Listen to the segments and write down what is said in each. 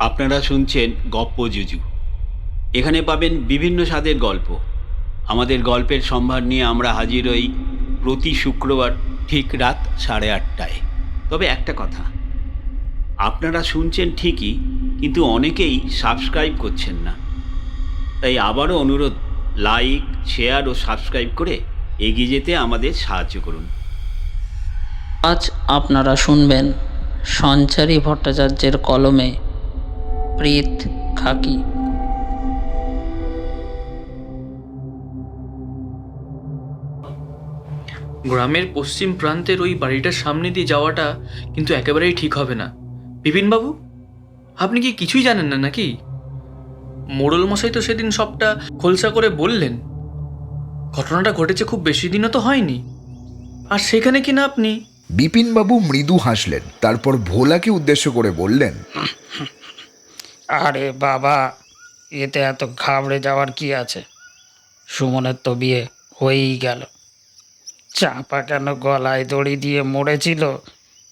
আপনারা শুনছেন গপ্প জুজু। এখানে পাবেন বিভিন্ন স্বাদের গল্প। আমাদের গল্পের সম্ভার নিয়ে আমরা হাজির হই প্রতি শুক্রবার ঠিক রাত 8:30টায়। তবে একটা কথা, আপনারা শুনছেন ঠিকই, কিন্তু অনেকেই সাবস্ক্রাইব করছেন না। তাই আবারও অনুরোধ, লাইক, শেয়ার ও সাবস্ক্রাইব করে এগিয়ে যেতে আমাদের সাহায্য করুন। আজ আপনারা শুনবেন সঞ্চারী ভট্টাচার্যের কলমে প্রেত খাকি। গ্রামের পশ্চিম প্রান্তের ওই বাড়িটার সামনে দিয়ে যাওয়াটা কিন্তু একেবারেই ঠিক হবে না। বিপিনবাবু, আপনি কি কিছুই জানেন না নাকি? মোড়ল মশাই তো সেদিন সবটা খোলসা করে বললেন। ঘটনাটা ঘটেছে খুব বেশি দিনও তো হয়নি, আর সেখানে কিনা আপনি... বিপিনবাবু মৃদু হাসলেন, তারপর ভোলাকে উদ্দেশ্য করে বললেন, আরে বাবা, এতে এত ঘাবড়ে যাওয়ার কি আছে? সুমনের তো বিয়ে হয়েই গেল। চাপা কেন গলায় দড়ি দিয়ে মরেছিল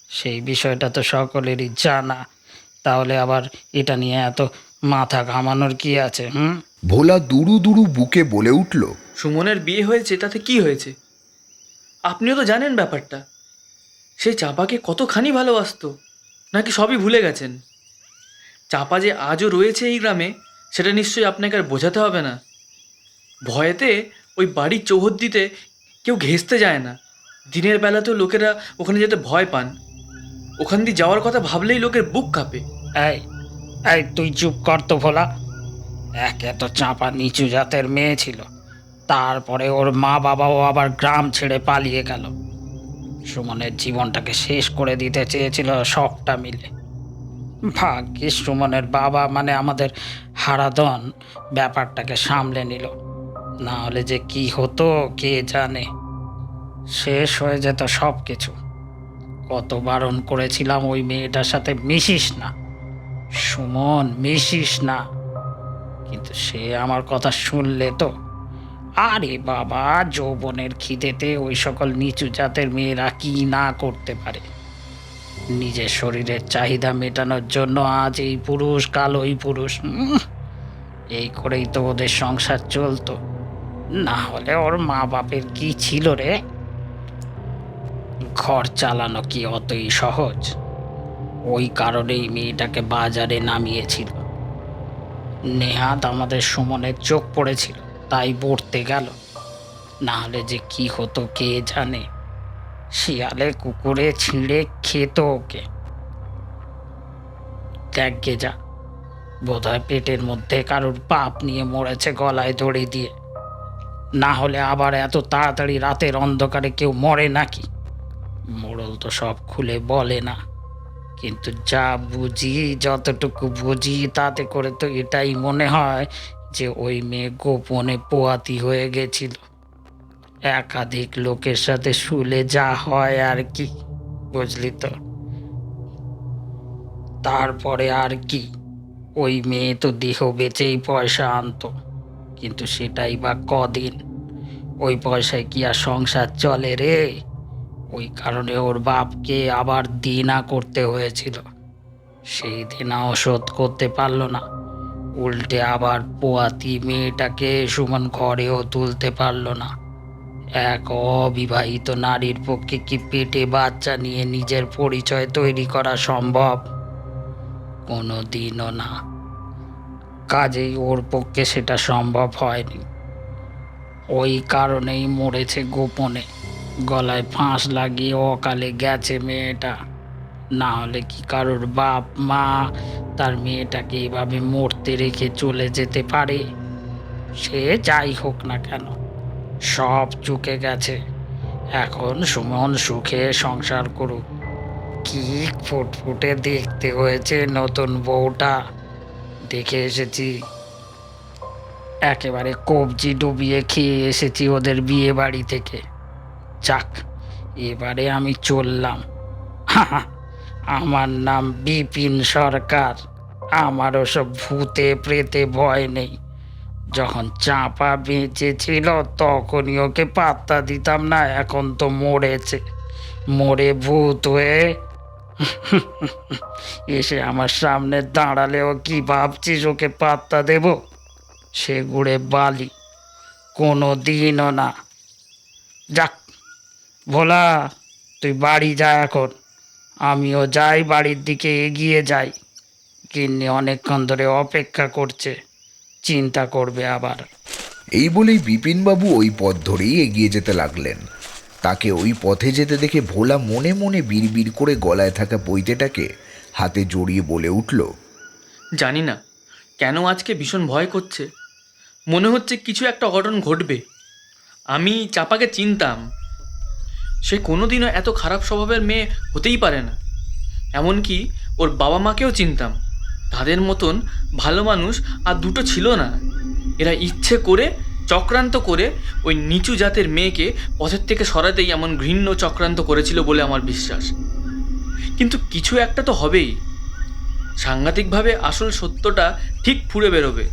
সেই বিষয়টা তো সকলেরই জানা। তাহলে আবার এটা নিয়ে এত মাথা ঘামানোর কি আছে? ভোলা দুরু দুরু বুকে বলে উঠল, সুমনের বিয়ে হয়েছে তাতে কি হয়েছে? আপনিও তো জানেন ব্যাপারটা। সেই চাপাকে কতখানি ভালোবাসতো, নাকি সবই ভুলে গেছেন? চাপা যে আজও রয়েছে এই গ্রামে, সেটা নিশ্চয়ই আপনাকে আর বোঝাতে হবে না। ভয়েতে ওই বাড়ির চৌহদ্দিতে কেউ ঘেঁষতে যায় না। দিনের বেলাতেও লোকেরা ওখানে যেতে ভয় পান। ওখান দিয়ে যাওয়ার কথা ভাবলেই লোকের বুক কাঁপে। এই এই তুই চুপ কর তো ভোলা। একে তো চাপা নিচু জাতের মেয়ে ছিল, তারপরে ওর মা বাবাও আবার গ্রাম ছেড়ে পালিয়ে গেল। সুমনের জীবনটাকে শেষ করে দিতে চেয়েছিল সবটা মিলে। ভাগ্যিস সুমনের বাবা মানে আমাদের হারাধন ব্যাপারটাকে সামলে নিল, না হলে যে কি হতো কে জানে। শেষ হয়ে যেত সব কিছু। কত বারণ করেছিলাম ওই মেয়েটার সাথে মিশিস না, সুমন মিশিস না, কিন্তু সে আমার কথা শুনলে তো? আরে বাবা, যৌবনের খিদেতে ওই সকল নিচু জাতের মেয়েরা কি না করতে পারে। নিজের শরীরের চাহিদা মেটানোর জন্য আজ এই পুরুষ, কাল ওই পুরুষ, এই করেই তো ওদের সংসার চলতো। না হলে ওর মা বাপের কি ছিল রে? ঘর চালানো কি অতই সহজ? ওই কারণেই মেয়েটাকে বাজারে নামিয়েছিল। নেহাত আমাদের সুমনের চোখ পড়েছিল, তাই পড়তে গেল, না হলে যে কি হতো কে জানে। শিয়ালে কুকুরে ছিঁড়ে খেত ওকে। দেখ গে যা, বোধহয় পেটের মধ্যে কারোর পাপ নিয়ে মরেছে গলায় দড়ি দিয়ে। না হলে আবার এত তাড়াতাড়ি রাতের অন্ধকারে কেউ মরে নাকি? মোড়ল তো সব খুলে বলে না, কিন্তু যা বুঝি, যতটুকু বুঝি, তাতে করে তো এটাই মনে হয় যে ওই মেয়ে গোপনে পোয়াতি হয়ে গেছিল। একাধিক লোকের সাথে শুলে যা হয় আর কি, বুঝলি তো? তারপরে আর কি, ওই মেয়ে তো দেহ বেচেই পয়সা আনতো, কিন্তু সেটাই বা কদিন? ওই পয়সায় কি আর সংসার চলে রে? ওই কারণে ওর বাপকে আবার দেনা করতে হয়েছিল। সেই দেনাও শোধ করতে পারল না, উল্টে আবার পোয়াতি মেয়েটাকে সুমন ঘরেও তুলতে পারল না। এক অবিবাহিত নারীর পক্ষে কি পেটে বাচ্চা নিয়ে নিজের পরিচয় তৈরি করা সম্ভব? কোনো দিনও না। কাজেই ওর পক্ষে সেটা সম্ভব হয়নি। ওই কারণেই মরেছে গোপনে, গলায় ফাঁস লাগিয়ে অকালে গেছে মেয়েটা। না হলে কি কারোর বাপ মা তার মেয়েটাকে এভাবে মরতে রেখে চলে যেতে পারে? সে যাই হোক না কেন, সব চুকে গেছে। এখন সুমন সুখে সংসার করুক। কি ফুটফুটে দেখতে হয়েছে নতুন বউটা, দেখে এসেছি। একেবারে কবজি ডুবিয়ে খেয়ে এসেছি ওদের বিয়ে বাড়ি থেকে। যাক, এবারে আমি চললাম। আমার নাম বিপিন সরকার। আমার ওসব ভূতে প্রেতে ভয় নেই। যখন চাপা বেঁচে ছিল তখনই ওকে পাত্তা দিতাম না, এখন তো মরেছে। মরে ভূত হয়ে এসে আমার সামনে দাঁড়ালেও কি ভাবছিস ওকে পাত্তা দেব? সে গুড়ে বালি, কোনো দিনও না। যাক ভোলা, তুই বাড়ি যা এখন। আমিও যাই, বাড়ির দিকে এগিয়ে যাই। গিন্নি অনেকক্ষণ ধরে অপেক্ষা করছে, চিন্তা করবে আবার। এই বলেই বিপিনবাবু ওই পথ ধরেই এগিয়ে যেতে লাগলেন। তাকে ওই পথে যেতে দেখে ভোলা মনে মনে বিড়বিড় করে গলায় থাকা পৈতেটাকে হাতে জড়িয়ে বলে উঠল, জানি না কেন আজকে ভীষণ ভয় করছে। মনে হচ্ছে কিছু একটা অঘটন ঘটবে। আমি চাপাকে চিনতাম। সে কোনোদিনও এত খারাপ স্বভাবের মেয়ে হতেই পারে না। এমনকি ওর বাবা মাকেও চিনতাম। তাদের মতন ভালো মানুষ আর দুটো ছিল না। এরা ইচ্ছে করে চক্রান্ত করে ওই নিচু জাতের মেয়েকে পথের থেকে সরাতেই এমন ঘৃণ্য চক্রান্ত করেছিল বলে আমার বিশ্বাস। কিন্তু কিছু একটা তো হবেই। সাংঘাতিকভাবে আসল সত্যটা ঠিক ফুঁড়ে বেরোবে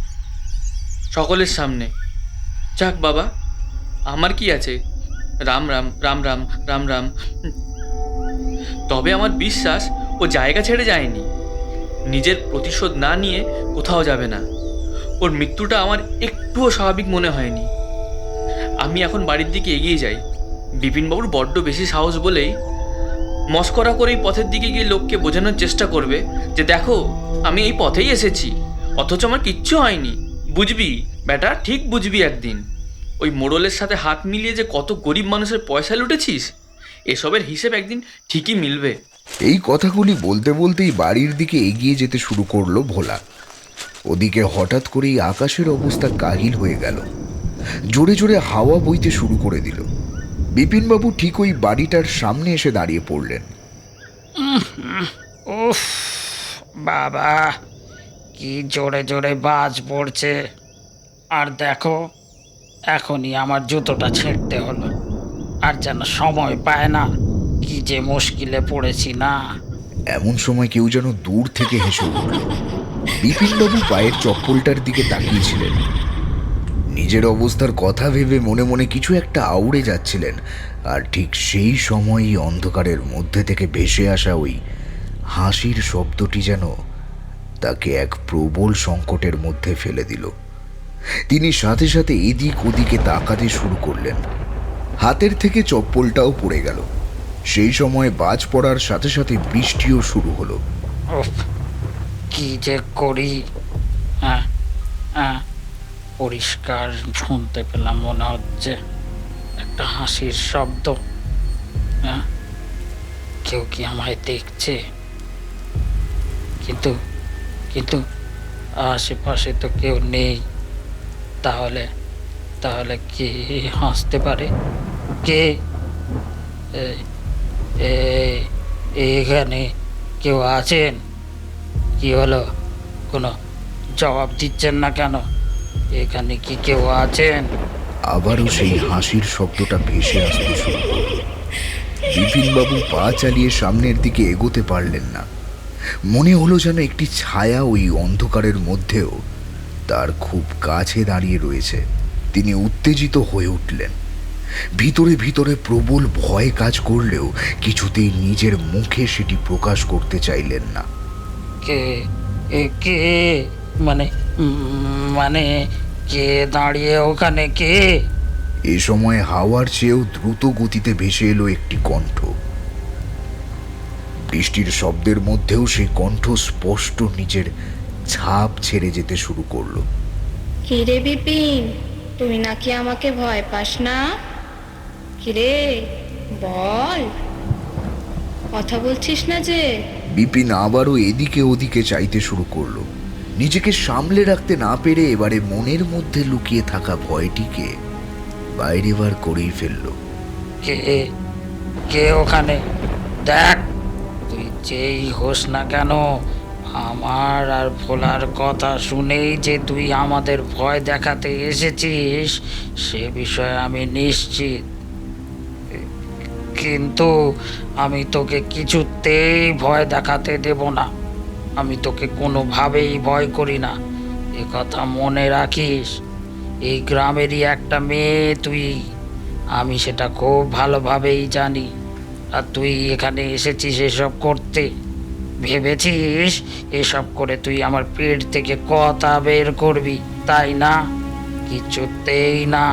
সকলের সামনে। যাক বাবা, আমার কি আছে, রাম রাম রাম রাম রাম রাম। তবে আমার বিশ্বাস ও জায়গা ছেড়ে যায়নি। নিজের প্রতিশোধ না নিয়ে কোথাও যাবে না। ওর মৃত্যুটা আমার একটুও স্বাভাবিক মনে হয়নি। আমি এখন বাড়ির দিকে এগিয়ে যাই। বিপিনবাবুর বড্ড বেশি সাহস বলেই মস্করা করে এই পথের দিকে গিয়ে লোককে বোঝানোর চেষ্টা করবে যে দেখো আমি এই পথেই এসেছি, অথচ আমার কিচ্ছু হয়নি। বুঝবি বেটা, ঠিক বুঝবি একদিন। ওই মোড়লের সাথে হাত মিলিয়ে যে কত গরিব মানুষের পয়সা লুটেছিস, এসবের হিসেব একদিন ঠিকই মিলবে। এই কথাগুলি বলতে বলতেই বাড়ির দিকে এগিয়ে যেতে শুরু করলো ভোলা। ওদিকে হঠাৎ করেই আকাশের অবস্থা কাহিল হয়ে গেল। জোরে জোরে হাওয়া বইতে শুরু করে দিল। বিপিনবাবু ঠিক ওই বাড়িটার সামনে এসে দাঁড়িয়ে পড়লেন। উফ বাবা, কি জোরে জোরে বাজ পড়ছে। আর দেখো, এখনই আমার জুতোটা ছিঁড়তে হলো। আর যেন সময় পায় না, কি যে মুশকিলে পড়েছি না। এমন সময় কেউ যেন দূর থেকে হেসে উঠল। বিপিনবাবু পায়ের চপ্পলটার দিকে তাকিয়েছিলেন। নিজের অবস্থার কথা ভেবে মনে মনে কিছু একটা আউড়ে যাচ্ছিলেন। আর ঠিক সেই সময়ই অন্ধকারের মধ্যে থেকে ভেসে আসা ওই হাসির শব্দটি যেন তাকে এক প্রবল সংকটের মধ্যে ফেলে দিল। তিনি সাথে সাথে এদিক ওদিকে তাকাতে শুরু করলেন। হাতের থেকে চপ্পলটাও পড়ে গেল। সেই সময় বাজ পড়ার সাথে সাথে বৃষ্টিও শুরু হলো। উফ, কি যে করি। হ্যাঁ হ্যাঁ, পরিষ্কার শুনতে পেলাম, মনে হচ্ছে একটা হাসির শব্দ। হ্যাঁ, কেউ কি আমায় দেখছে? কিন্তু কিন্তু আশেপাশে তো কেউ নেই। তাহলে তাহলে কে হাসতে পারে? কে? এ- এ- এখানে কেউ আছেন? কি হলো, কোনো জবাব দিচ্ছেন না কেন? এখানে কি কেউ আছেন? আবারও সেই হাসির শব্দটা ভেসে আসতে শুরু করল। বিপিনবাবু পা চালিয়ে সামনের দিকে এগোতে পারলেন না। মনে হলো যেন একটি ছায়া ওই অন্ধকারের মধ্যেও তার খুব কাছে দাঁড়িয়ে রয়েছে। তিনি উত্তেজিত হয়ে উঠলেন। ভিতরে ভিতরে প্রবল ভয় কাজ করলেও কিছুতেই নিজের মুখে সেটি প্রকাশ করতে চাইলেন না। কে? কে? মানে মানে কে দাঁড়িয়ে ওখানে? কে? এ সময় হাওয়ার চেয়েও দ্রুত গতিতে ভেসে এলো একটি কণ্ঠ। বৃষ্টির শব্দের মধ্যেও সেই কণ্ঠ স্পষ্ট নিজের ছাপ ছেড়ে যেতে শুরু করলো। কিরে বিপিন, তুই নাকি আমাকে ভয় পাস না? কিরে বল, কথা বলছিস না যে? বিপিন আবারও এদিকে ওদিকে চাইতে শুরু করলো। নিজেকে সামলে রাখতে না পেরে এবারে মনের মধ্যে লুকিয়ে থাকা ভয়টিকে বাইরে বার করেই ফেললো। কে? কে ওখানে? দেখ, তুই যেই হোস না কেন, আমার আর ভোলার কথা শুনেই যে তুই আমাদের ভয় দেখাতে এসেছিস সে বিষয়ে আমি নিশ্চিত। কিন্তু আমি তোকে কিছুতেই ভয় দেখাতে দেব না। আমি তোকে কোনোভাবেই ভয় করি না, এ কথা মনে রাখিস। এই গ্রামেরই একটা মেয়ে তুই, আমি সেটা খুব ভালোভাবেই জানি। আর তুই এখানে এসেছিস এসব করতে, ভেবেছিস এসব করে তুই আমার পেট থেকে কথা বের করবি, তাই না? কিছুতেই না।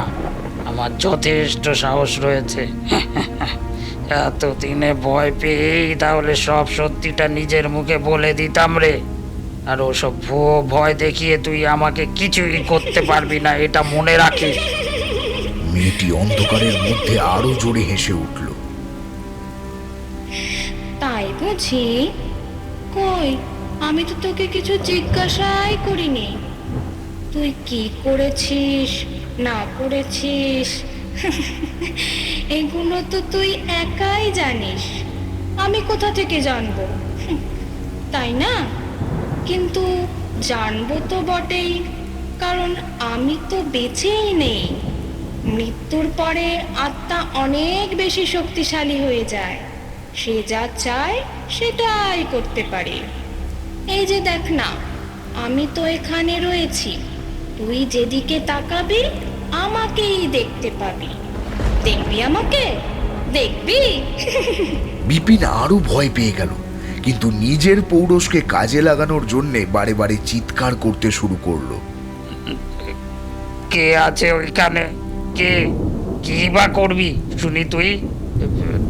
আমার যথেষ্ট সাহস রয়েছে। এতদিনে ভয় পেয়েই তাহলে সব সত্যিটা নিজের মুখে বলে দিতাম রে। আর ওসব ভুয়ো ভয় দেখিয়ে তুই আমাকে কিছুই করতে পারবি না, এটা মনে রাখিস। মেয়েটি অন্ধকারের মধ্যে আরো জোরে হেসে উঠল। তাই বুঝি? কই, আমি তো তোকে কিছু জিজ্ঞাসাই করিনি। তুই কি করেছিস না করেছিস এগুলো তো তুই একাই জানিস, আমি কোথা থেকে জানবো? তাই না? কিন্তু জানবো তো বটেই, কারণ আমি তো বেঁচেই নেই। মৃত্যুর পরে আত্মা অনেক বেশি শক্তিশালী হয়ে যায়, সে যা চায় সেটাই করতে পারে। এই যে দেখ না, আমি তো এখানে রয়েছি, তুই যেদিকে তাকাবি আমাকেই দেখতে পাবি। দেখবি আমাকে? দেখবি? বিপিন আরো ভয় পেয়ে গেল, কিন্তু নিজের পৌরষকে কাজে লাগানোর জন্যে বারে বারে চিৎকার করতে শুরু করলো। কে আছে ওইখানে? কে? কি বা করবি শুনি তুই?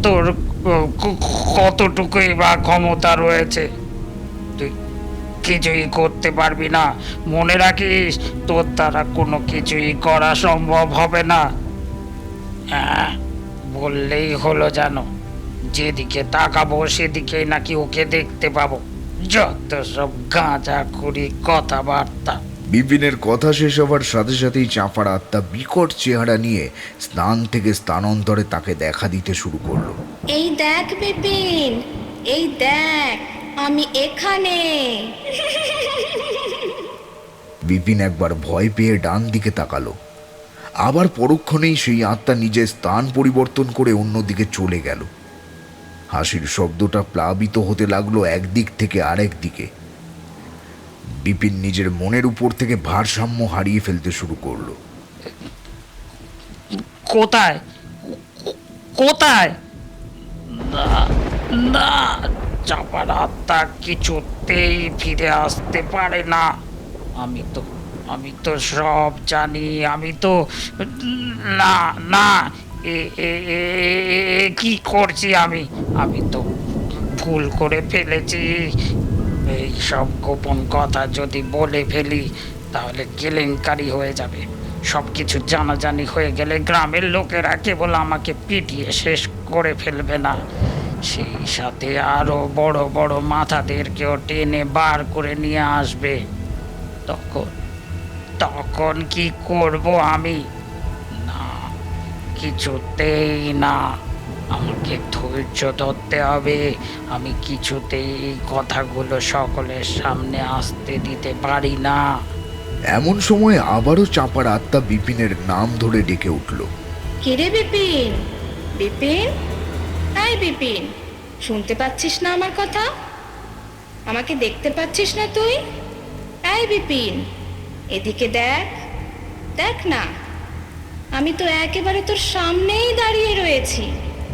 তোর কতটুকুই বা ক্ষমতা রয়েছে? তুই কিছুই করতে পারবি না, মনে রাখিস। তোর দ্বারা কোনো কিছুই করা সম্ভব হবে না। হ্যাঁ, বললেই হলো জানো, যেদিকে তাকাবো সেদিকেই নাকি ওকে দেখতে পাবো। যত সব গাঁজাখুরি কথাবার্তা। বিপিনের কথা শেষ হবার সাথে সাথেই চাঁপার আত্মা বিকট চেহারা নিয়ে স্থান থেকে স্থানান্তরে তাকে দেখা দিতে শুরু করলো। এই দেখ বিপিন, এই দেখ, আমি এখানে। বিপিন একবার ভয় পেয়ে ডান দিকে তাকালো, আবার পরক্ষণেই সেই আত্মা নিজের স্থান পরিবর্তন করে অন্যদিকে চলে গেল। হাসির শব্দটা প্লাবিত হতে লাগলো একদিক থেকে আরেক দিকে। বিপিন নিজের মনের উপর থেকে ভারসাম্য হারিয়ে ফেলতে শুরু করলো। কোথায়? কোথায়? না না, চাপার আত্মা কিছুতেই ফিরে আসতে পারে না। আমি তো সব জানি। আমি তো না না, কি করছি আমি তো ভুল করে ফেলেছি। এই সব গোপন কথা যদি বলে ফেলি তাহলে কেলেঙ্কারি হয়ে যাবে। সব কিছু জানাজানি হয়ে গেলে গ্রামের লোকেরা কেবল আমাকে পিটিয়ে শেষ করে ফেলবে না, সেই সাথে আরো বড় বড় মাথাদেরকেও টেনে বার করে নিয়ে আসবে। তখন কি করব আমি? না, কিছুতেই না। আমাকে ধৈর্য ধরতে হবে। আমি কিছুতেই এই কথাগুলো সকলের সামনে আসতে দিতে পারি না। এমন সময় আবারও চাঁপার আত্মা বিপিনের নাম ধরে ডেকে উঠল। কে রে বিপিন? বিপিন, এই বিপিন, শুনতে পাচ্ছিস না আমার কথা? আমাকে দেখতে পাচ্ছিস না তুই? এই বিপিন, এদিকে দেখ, দেখ না, আমি তো একেবারে তোর সামনেই দাঁড়িয়ে রয়েছি।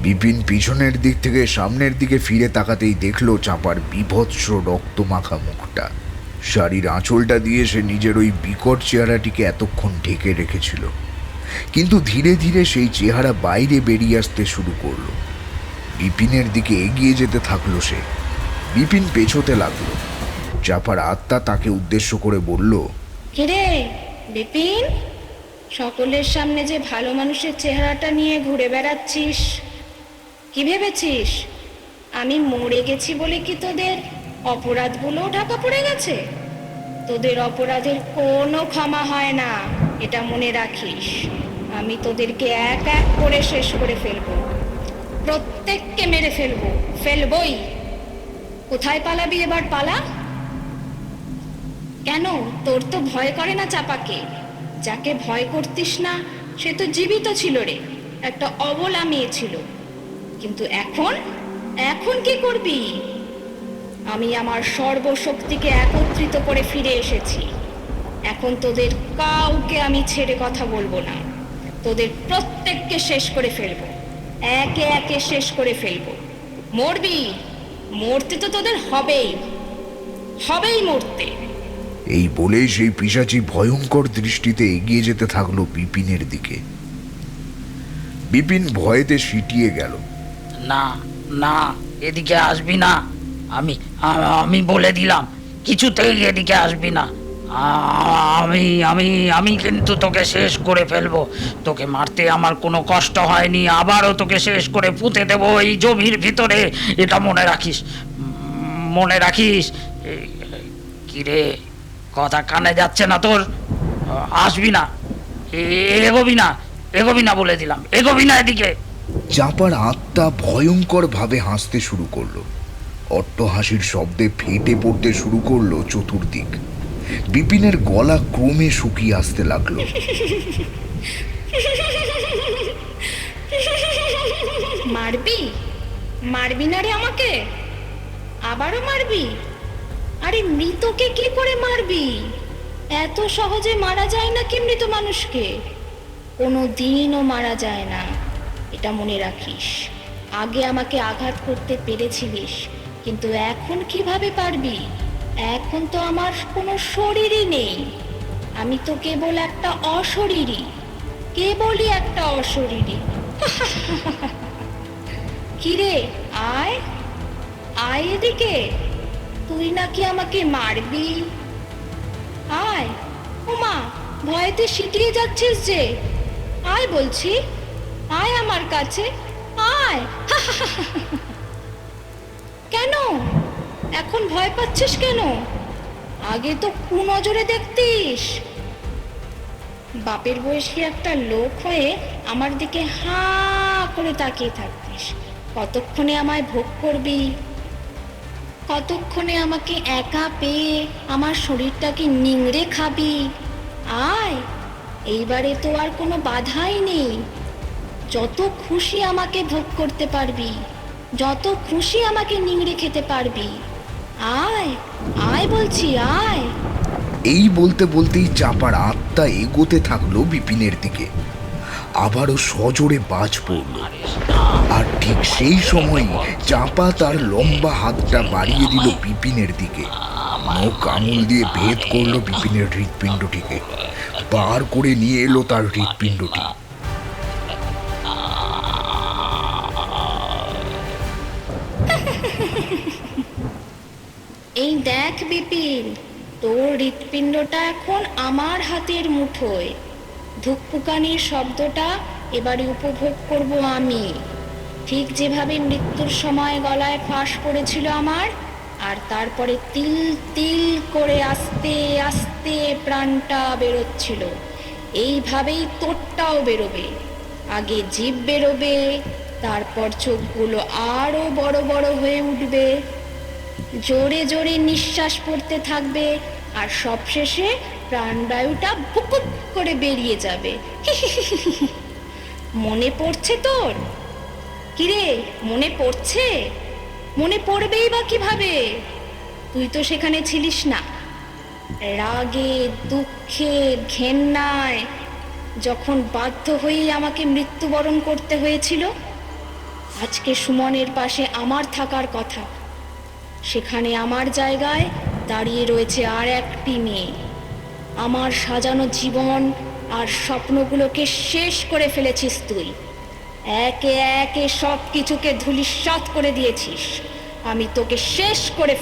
বিপিন পিছনের দিক থেকে সামনের দিকে ফিরে তাকাতেই দেখলো চাঁপার বীভৎস রক্তমাখা মুখটা। শাড়ির আঁচলটা দিয়ে সে নিজের ওই বিকট চেহারাটিকে এতক্ষণ ঢেকে রেখেছিল, কিন্তু ধীরে ধীরে সেই চেহারা বাইরে বেরিয়ে আসতে শুরু করলো। বিপিনের দিকে এগিয়ে যেতে থাকলো সে। বিপিন পেছোতে লাগলো। চাঁপার আত্মা তাকে উদ্দেশ্য করে বলল, কে রে বিপিন? সকলের সামনে যে ভালো মানুষের চেহারাটা নিয়ে ঘুরে বেড়াচ্ছিস, কি ভেবেছিস আমি মরে গেছি বলে কি তোদের অপরাধগুলো ঢাকা পড়ে গেছে? তোদের অপরাধের কোনো ক্ষমা হয় না, এটা মনে রাখিস। আমি তোদেরকে এক এক করে শেষ করে ফেলবো, প্রত্যেককে মেরে ফেলবই। কোথায় পালাবি এবার? পালা। কেন, তোর তো ভয় করে না চাপাকে? যাকে ভয় করতিস না সে তো জীবিত ছিল রে, একটা অবলা মেয়ে ছিল। কিন্তু এখন এখন কি করবি? আমি আমার সর্বশক্তিকে একত্রিত করে ফিরে এসেছি। এখন তোদের কাউকে আমি ছেড়ে কথা বলবো না। তোদের প্রত্যেককে শেষ করে ফেলবো, একে একে শেষ করে ফেলবো। মরবি, মরতে তো তোদের হবেই, হবেই মরতে। এই বলে সেই পিশাচি ভয়ঙ্কর দৃষ্টিতে এগিয়ে যেতে থাকলো বিপিনের দিকে। বিপিন ভয়েতে সিটিয়ে গেল। না না, এদিকে আসবি না। আমি আমি বলে দিলাম, কিছুতেই এদিকে আসবি না। আমি আমি আমি কিন্তু তোকে শেষ করে ফেলবো। তোকে মারতে আমার কোনো কষ্ট হয়নি, আবারও তোকে শেষ করে পুঁতে দেবো এই জমির ভিতরে। এটা মনে রাখিস, মনে রাখিস। কিরে, কথা কানে যাচ্ছে না তোর? আসবি না, এগোবি না, এগোবি না বলে দিলাম, এগোবি না এদিকে। চাপার আত্মা ভয়ঙ্কর ভাবে হাসতে শুরু করলো। অট্টহাসির শব্দে ফেটে পড়তে শুরু করলো চতুর্দিক। বিপিনের গলা ক্রমে শুকিয়ে আসতে লাগলো। মারবি, মারবি না রে আমাকে? আবারও মারবি? আরে মৃতকে কি করে মারবি? এত সহজে মারা যায় না কি মৃত মানুষকে? কোনো দিনও মারা যায় না, এটা মনে রাখিস। আগে আমাকে আঘাত করতে পেরেছিলিস, কিন্তু এখন কিভাবে পারবি? এখন তো আমার কোনো শরীরই নেই। আমি তো কেবল একটা অশরীরী, কেবলই একটা অশরীরী। কিরে, আয় আয় এদিকে। তুই নাকি আমাকে মারবি? আয়। ওমা, ভয়েতে সিটিয়ে যাচ্ছিস যে। আয় বলছি, আয় আমার কাছে, আয়। কেন এখন ভয় পাচ্ছিস কেন? আগে তো কুনজরে দেখতিস। বাপের বয়সী একটা লোক হয়ে আমার দিকে হাঁ করে তাকিয়ে থাকতিস। কতক্ষণে আমায় ভোগ করবি? কতক্ষণে আমাকে একা পেয়ে আমার শরীরটাকে নিংড়ে খাবি? আয়, এইবারে তো আর কোনো বাধাই নেই। যত খুশি আমাকে ভোগ করতে পারবি, যত খুশি আমাকে নিংড়ে খেতে পারবি। আয় আয় বলছি, আয়। এই বলতে বলতেই চাপার আত্মা এগোতে থাকলো বিপিনের দিকে। আবারও সজোরে বাজ পড়ল, আর ঠিক সেই সময় চাপা তার লম্বা হাতটা বাড়িয়ে দিল বিপিনের দিকে। মুখ আঙুল দিয়ে ভেদ করলো বিপিনের হৃৎপিণ্ডটিকে, বার করে নিয়ে এলো তার হৃৎপিণ্ডটি। এই দেখ বিপিন, তোর হৃৎপিণ্ডটা এখন আমার হাতের মুঠোয়। ধুকপুকানির শব্দটা এবারে উপভোগ করব আমি, ঠিক যেভাবে মৃত্যুর সময় গলায় ফাঁস পড়েছিল আমার, আর তারপরে তিল তিল করে আস্তে আস্তে প্রাণটা বেরোচ্ছিল। এইভাবেই তোরটাও বেরোবে। আগে জিভ বেরোবে, তারপর চোখগুলো আরো বড় বড় হয়ে উঠবে, জোরে জোরে নিঃশ্বাস পড়তে থাকবে, আর সবশেষে প্রাণবায়ুটা বুকুত করে বেরিয়ে যাবে। মনে পড়ছে তোর? কিরে, মনে পড়ছে? মনে পড়বেই বা কিভাবে? তুই তো সেখানে ছিলিস না। রাগে, দুঃখে, ঘেন্নায় যখন বাধ্য হয়েই আমাকে মৃত্যুবরণ করতে হয়েছিল। আজকে সুমনের পাশে আমার থাকার কথা, সেখানে আমার জায়গায় দাঁড়িয়ে রয়েছে আর একটি মেয়ে। আমার সাজানো জীবন আর স্বপ্নগুলোকে শেষ করে ফেলেছিস তুই। একে একে সব কিছুকে ধূলিসাৎ করে দিয়েছিস। আমি তোকে শেষ করে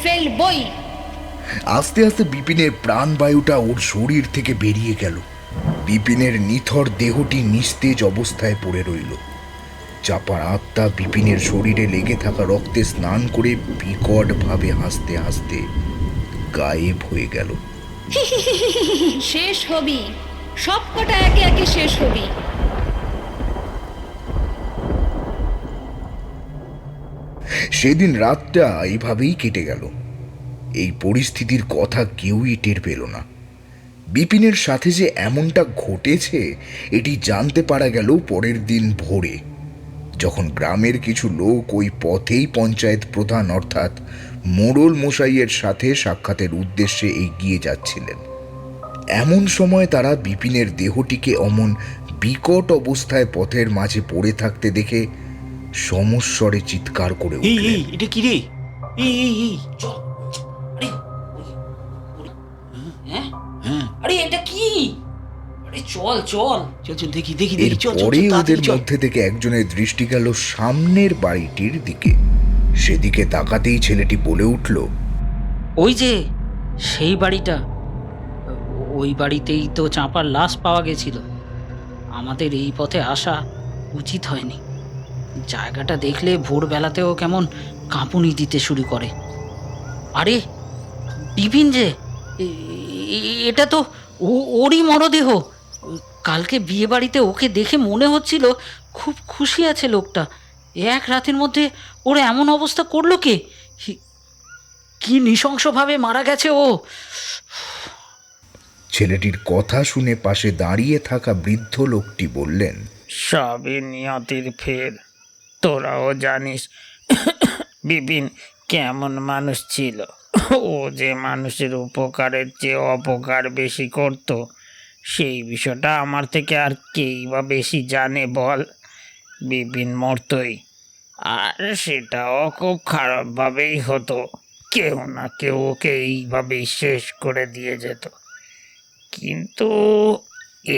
ফেলবই। আস্তে আস্তে বিপিনের প্রাণবায়ুটা ওর শরীর থেকে বেরিয়ে গেল। বিপিনের নিথর দেহটি নিস্তেজ অবস্থায় পড়ে রইল। চাপার আত্মা বিপিনের শরীরে লেগে থাকা রক্তে স্নান করে বিকট ভাবে হাসতে হাসতে গায়েব হয়ে গেল। শেষ হবি, সব কটা একে একে শেষ হবি। সেদিন রাতটা এইভাবেই কেটে গেল। এই পরিস্থিতির কথা কেউই টের পেল না। বিপিনের সাথে যে এমনটা ঘটেছে এটি জানতে পারা গেল পরের দিন ভোরে। যখন গ্রামের কিছু লোক ওই পথেই পঞ্চায়েত প্রধান অর্থাৎ মোড়ল মশাইয়ের সাথে সাক্ষাতের উদ্দেশ্যে এগিয়ে যাচ্ছিলেন। এমন সময় তারা বিপিনের দেহটিকে অমন বিকট অবস্থায় পথের মাঝে পড়ে থাকতে দেখে সমস্বরে চিৎকার করে এই উঠলেন। এই এটা কি রে? এই চল আরে হ্যাঁ হ্যাঁ, আরে এটা কি? আরে চল চল চল চল দেখি দেখি দেখি, চল চল এরপরে চল, ওদের তাড়াতাড়ি চল। মধ্যে থেকে একজনের দৃষ্টি গেল সামনের বাড়িটির দিকে। সেদিকে তাকাতেই ছেলেটি বলে উঠল, ওই যে সেই বাড়িটা, ওই বাড়িতেই তো চাঁপার লাশ পাওয়া গেছিল। আমাদের এই পথে আসা উচিত হয়নি। জায়গাটা দেখলে ভোরবেলাতেও কেমন কাঁপুনি দিতে শুরু করে। আরে বিপিন যে, এটা তো ওরই মরদেহ। কালকে বিয়ে বাড়িতে ওকে দেখে মনে হচ্ছিল খুব খুশি আছে লোকটা। এক রাতের মধ্যে ওর এমন অবস্থা করলো কে? কি নৃশংসভাবে মারা গেছে ও! ছেলেটির কথা শুনে পাশে দাঁড়িয়ে থাকা বৃদ্ধ লোকটি বললেন, সবই নিয়তির ফের। তোরাও জানিস বিপিন কেমন মানুষ ছিল। ও যে মানুষের উপকারের চেয়ে অপকার বেশি করত, সেই বিষয়টা আমার থেকে আর কেই বা বেশি জানে বল? বিপিন মরতই, আর সেটাও খুব খারাপভাবেই হতো। কেউ না কেউ ওকে এইভাবেই শেষ করে দিয়ে যেত। কিন্তু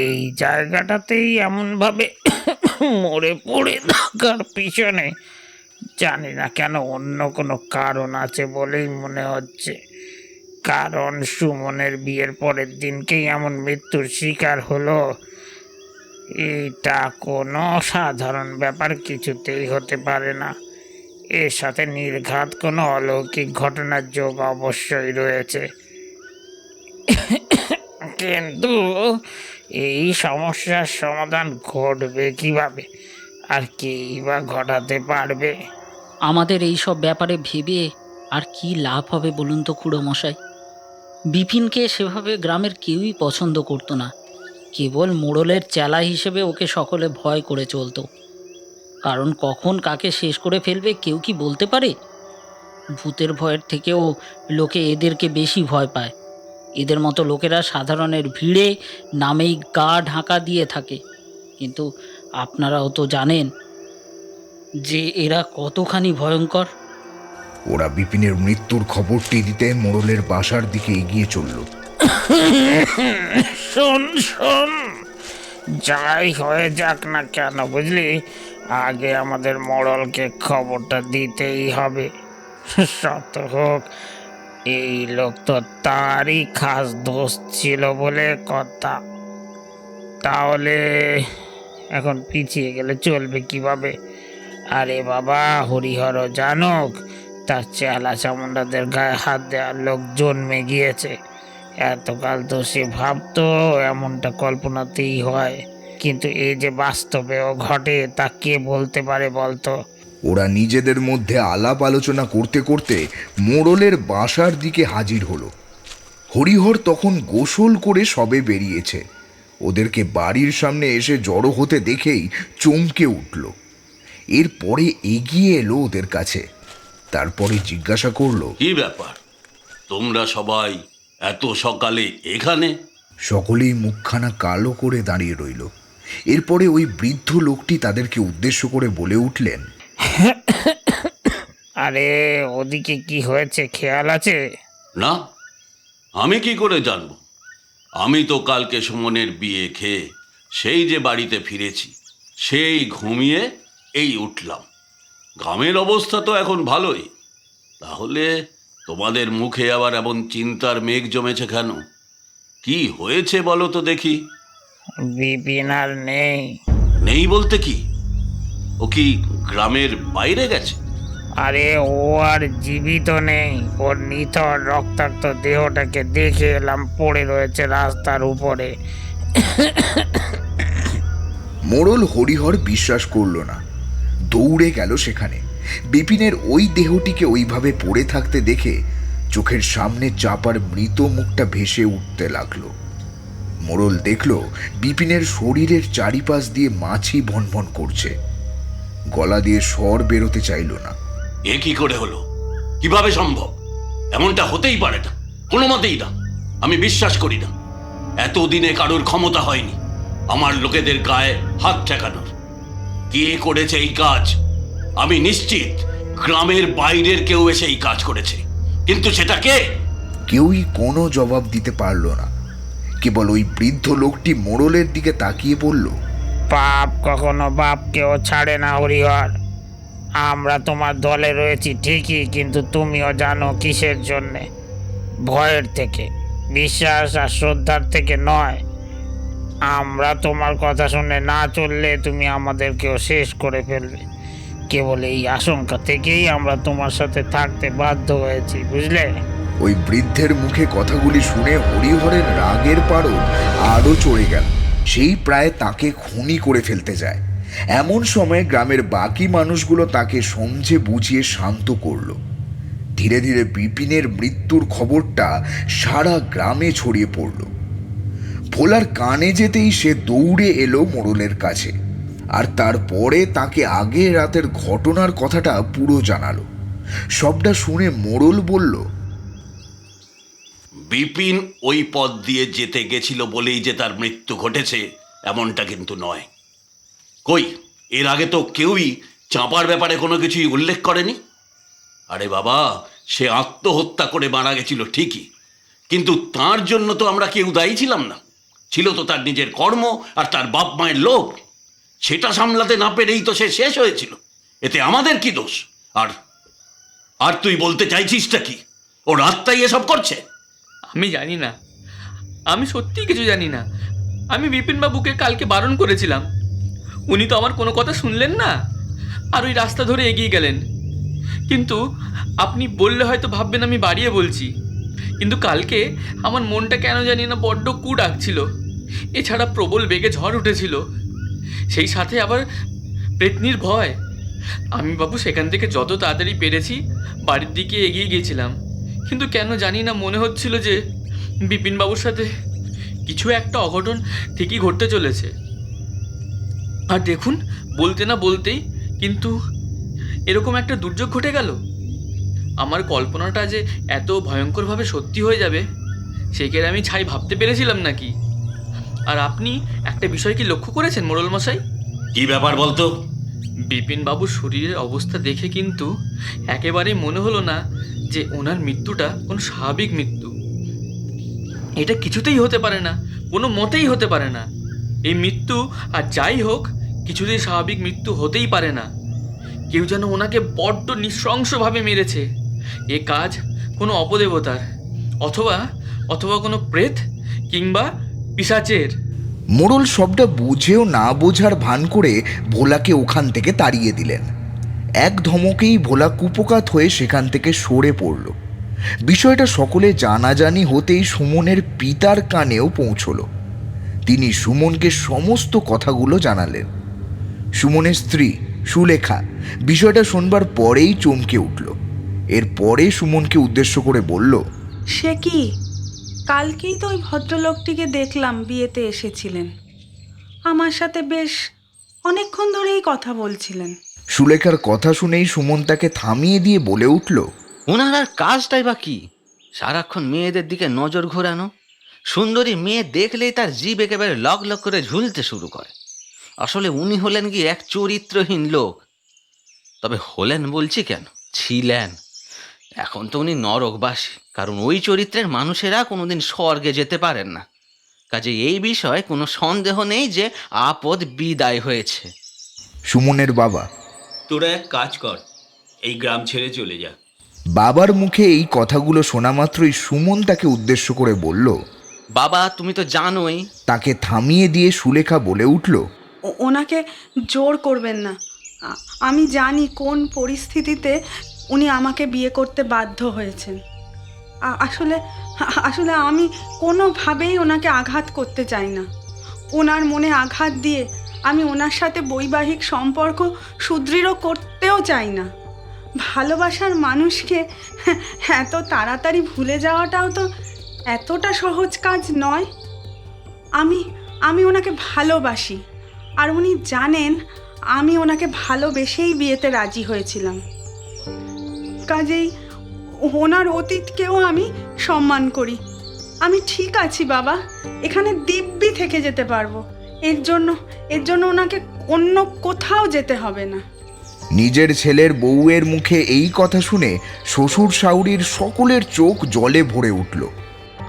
এই জায়গাটাতেই এমনভাবে মরে পড়ে থাকার পিছনে জানি না কেন অন্য কোনো কারণ আছে বলেই মনে হচ্ছে। কারণ সুমনের বিয়ের পরের দিনকেই এমন মৃত্যুর শিকার হলো, এটা কোনো সাধারণ ব্যাপার কিছুতেই হতে পারে না। এর সাথে নির্ঘাত কোনো অলৌকিক ঘটনার যোগ অবশ্যই রয়েছে। কিন্তু এই সমস্যার সমাধান ঘটবে কিভাবে, আর কেই বা ঘটাতে পারবে? আমাদের এই সব ব্যাপারে ভেবে আর কি লাভ হবে বলুন তো খুড়ো মশাই? বিপিনকে সেভাবে গ্রামের কেউই পছন্দ করতো না। কেবল মোড়লের চেলা হিসেবে ওকে সকলে ভয় করে চলতো। কারণ কখন কাকে শেষ করে ফেলবে কেউ কি বলতে পারে? ভূতের ভয়ের থেকেও লোকে এদেরকে বেশি ভয় পায়। এদের মতো লোকেরা সাধারণের ভিড়ে নামেই গা ঢাকা দিয়ে থাকে। কিন্তু আপনারাও তো জানেন যে এরা কতখানি ভয়ঙ্কর। ওরা বিপিনের মৃত্যুর খবরটি দিতে মোড়লের বাসার দিকে এগিয়ে চলল। শোন শোন, যাই হয়ে যাক না কেন বুঝলি, আগে আমাদের মোড়লকে খবরটা দিতেই হবে। সত হোক, এই লোক তো তারই খাস দোস্ত ছিল বলে কথা। তাহলে এখন পিছিয়ে গেলে চলবে কিভাবে? আরে বাবা, হরিহরও জানুক তার চেলা চামুন্ডাদের গায়ে হাত দেওয়ার লোক জন্মে গিয়েছে। এতকাল তো সে ভাবতো এমনটা কল্পনাতেই হয়, কিন্তু এই যে বাস্তবেও ঘটে তা কে বলতে পারে বলতো? ওরা নিজেদের মধ্যে আলাপ আলোচনা করতে করতে মোড়লের বাসার দিকে হাজির হলো। হরিহর তখন গোসল করে সবে বেরিয়েছে। ওদেরকে বাড়ির সামনে এসে জড়ো হতে দেখেই চমকে উঠল। এরপরে এগিয়ে এলো ওদের কাছে। তারপরে জিজ্ঞাসা করলো, কি ব্যাপার, তোমরা সবাই এত সকালে এখানে? সকলেই মুখখানা কালো করে দাঁড়িয়ে রইল। এরপরে ওই বৃদ্ধ লোকটি তাদেরকে উদ্দেশ্য করে বলে উঠলেন, আরে ওদিকে কি হয়েছে খেয়াল আছে? না, আমি কি করে জানবো? আমি তো কালকে সুমনের বিয়ে খেয়ে সেই যে বাড়িতে ফিরেছি, সেই ঘুমিয়ে এই উঠলাম। গ্রামের অবস্থা তো এখন ভালোই। তাহলে তোমাদের মুখে আবার এমন চিন্তার মেঘ জমেছে কেন? কি হয়েছে বলো তো দেখি। বিপিন আর নেই। নেই বলতে কি? ও কি গ্রামের বাইরে গেছে? আরে ও আর জীবিত নেই। ওর নিথর রক্তাক্ত দেহটাকে দেখে এলাম পড়ে রয়েছে রাস্তার উপরে। মোড়ল হরিহর বিশ্বাস করল না, দৌড়ে গেল সেখানে। বিপিনের ওই দেহটিকে ওইভাবে পড়ে থাকতে দেখে চোখের সামনে চাপার মৃত মুখটা ভেসে উঠতে লাগলো। মোড়ল দেখল বিপিনের শরীরের চারিপাশ দিয়ে মাছি ভনভন করছে। গলা দিয়ে স্বর বেরোতে চাইল না। এ কি করে হলো? কিভাবে সম্ভব? এমনটা হতেই পারে না, কোনো মতেই না। আমি বিশ্বাস করি না এতদিনে কারোর ক্ষমতা হয়নি আমার লোকেদের গায়ে হাত ঠেকানোর। কে করেছে এই কাজ? আমি নিশ্চিত গ্রামের বাইরের কেউ এসে এই কাজ করেছে, কিন্তু সেটা কে? কেউই কোনো জবাব দিতে পারল না। কেবল ওই বৃদ্ধ লোকটি মোড়লের দিকে তাকিয়ে বলল, পাপ কখনো বাপকেও ছাড়ে না হরিহর। আমরা তোমার দলে রয়েছি ঠিকই, কিন্তু তুমিও জানো কিসের জন্যে। ভয়ের থেকে, বিশ্বাস আর শ্রদ্ধার থেকে নয়। আমরা তোমার কথা শুনে না চললে তুমি আমাদেরকেও শেষ করে ফেলবে। কেবল এই আশঙ্কা থেকেই আমরা তোমার সাথে থাকতে বাধ্য হয়েছি, বুঝলে? ওই বৃদ্ধের মুখে কথাগুলি শুনে হরিহরের রাগের পারও আরও চড়ে গেল। সেই প্রায় তাকে খুনি করে ফেলতে যায়। এমন সময় গ্রামের বাকি মানুষগুলো তাকে সমঝে বুঝিয়ে শান্ত করল। ধীরে ধীরে বিপিনের মৃত্যুর খবরটা সারা গ্রামে ছড়িয়ে পড়ল। ভোলার কানে যেতেই সে দৌড়ে এলো মোড়লের কাছে, আর তারপরে তাকে আগের রাতের ঘটনার কথাটা পুরো জানালো। সবটা শুনে মোড়ল বলল, বিপিন ওই পথ দিয়ে যেতে গেছিল বলেই যে তার মৃত্যু ঘটেছে এমনটা কিন্তু নয়। কই, এর আগে তো কেউই চাঁপার ব্যাপারে কোনো কিছুই উল্লেখ করেনি। আরে বাবা, সে আত্মহত্যা করে মারা গেছিল ঠিকই, কিন্তু তার জন্য তো আমরা কেউ দায়ী ছিলাম না। ছিল তো তার নিজের কর্ম আর তার বাপ মায়ের লোভ। সেটা সামলাতে না পেরেই তো সে শেষ হয়েছিল। এতে আমাদের কি দোষ? আর আর তুই বলতে চাইছিসটা কি? ওর আত্মাই এসব করছে? আমি জানি না, আমি সত্যিই কিছু জানি না। আমি বিপিনবাবুকে কালকে বারণ করেছিলাম, উনি তো আমার কোনো কথা শুনলেন না, আর ওই রাস্তা ধরে এগিয়ে গেলেন। কিন্তু আপনি বললে হয়তো ভাববেন আমি বাড়িয়ে বলছি, কিন্তু কালকে আমার মনটা কেন জানি না বড্ড কু ডাকছিল। এছাড়া প্রবল বেগে ঝড় উঠেছিল, সেই সাথে আবার পেতনির ভয়। আমি বাবু সেখান থেকে যত তাড়াতাড়ি পেরেছি বাড়ির দিকে এগিয়ে গিয়েছিলাম, কিন্তু কেন জানি না মনে হচ্ছিল যে বিপিনবাবুর সাথে কিছু একটা অঘটন ঠিকই ঘটতে চলেছে। আর দেখুন, বলতে না বলতেই কিন্তু এরকম একটা দুর্যোগ ঘটে গেল। আমার কল্পনাটা যে এত ভয়ঙ্করভাবে সত্যি হয়ে যাবে সেকে আমি ছাই ভাবতে পেরেছিলাম নাকি? আর আপনি একটা বিষয় কি লক্ষ্য করেছেন মোড়ল মশাই? কি ব্যাপার বলতো? বিপিনবাবুর শরীরের অবস্থা দেখে কিন্তু একেবারেই মনে হলো না যে ওনার মৃত্যুটা কোনো স্বাভাবিক মৃত্যু। এটা কিছুতেই হতে পারে না, কোনো মতেই হতে পারে না। এই মৃত্যু আর যাই হোক কিছুতেই স্বাভাবিক মৃত্যু হতেই পারে না। কেউ যেন ওনাকে বড্ড নৃশংসভাবে মেরেছে। এ কাজ কোনো অপদেবতার, অথবা অথবা কোনো প্রেত কিংবা পিশাচের। মোড়ল সবটা বুঝেও না বোঝার ভান করে ভোলাকে ওখান থেকে তাড়িয়ে দিলেন। এক ধমকেই ভোলা কুপোকাত হয়ে সেখান থেকে সরে পড়ল। বিষয়টা সকলে জানাজানি হতেই সুমনের পিতার কানেও পৌঁছল। তিনি সুমনকে সমস্ত কথাগুলো জানালেন। সুমনের স্ত্রী সুলেখা বিষয়টা শোনবার পরেই চমকে উঠল। এরপরে সুমনকে উদ্দেশ্য করে বলল, সে কি, কালকেই তো ওই ভদ্রলোকটিকে দেখলাম বিয়েতে এসেছিলেন। আমার সাথে বেশ অনেকক্ষণ ধরেই কথা বলছিলেন। সুলেখার কথা শুনেই সুমন তাকে থামিয়ে দিয়ে বলে উঠল, ওনার আর কাজটাই বা কি? সারাক্ষণ মেয়েদের দিকে নজর ঘোরানো। সুন্দরী মেয়ে দেখলেই তার জিভ একেবারে লক লক করে ঝুলতে শুরু করে। আসলে উনি হলেন কি এক চরিত্রহীন লোক। তবে হলেন বলছি কেন, ছিলেন। এখন তো উনি নরকবাসী, কারণ ওই চরিত্রের মানুষেরা কোনোদিন স্বর্গে যেতে পারেন না। কাজে এই বিষয়ে কোনো সন্দেহ নেই যে আপদ বিদায় হয়েছে। সুমনের বাবা। তোরা এক কাজ কর, এই গ্রাম ছেড়ে চলে যা। বাবার মুখে এই কথাগুলো শোনা মাত্রই সুমন তাকে উদ্দেশ্য করে বলল, বাবা তুমি তো জানোই। তাকে থামিয়ে দিয়ে সুলেখা বলে উঠল, ওনাকে জোর করবেন না। আমি জানি কোন পরিস্থিতিতে উনি আমাকে বিয়ে করতে বাধ্য হয়েছেন। আসলে আসলে আমি কোনোভাবেই ওনাকে আঘাত করতে চাই না। ওনার মনে আঘাত দিয়ে আমি ওনার সাথে বৈবাহিক সম্পর্ক সুদৃঢ় করতেও চাই না। ভালোবাসার মানুষকে এত তাড়াতাড়ি ভুলে যাওয়াটাও তো এতটা সহজ কাজ নয়। আমি ওনাকে ভালোবাসি, আর উনি জানেন আমি ওনাকে ভালোবেসেই বিয়েতে রাজি হয়েছিলাম। কাজেই ওনার অতীতকেও আমি সম্মান করি। আমি ঠিক আছি বাবা, এখানে দিব্যি থেকে যেতে পারবো। এর জন্য ওনাকে অন্য কোথাও যেতে হবে না। নিজের ছেলের বউয়ের মুখে এই কথা শুনে শ্বশুর শাশুড়ির সকলের চোখ জলে ভরে উঠল।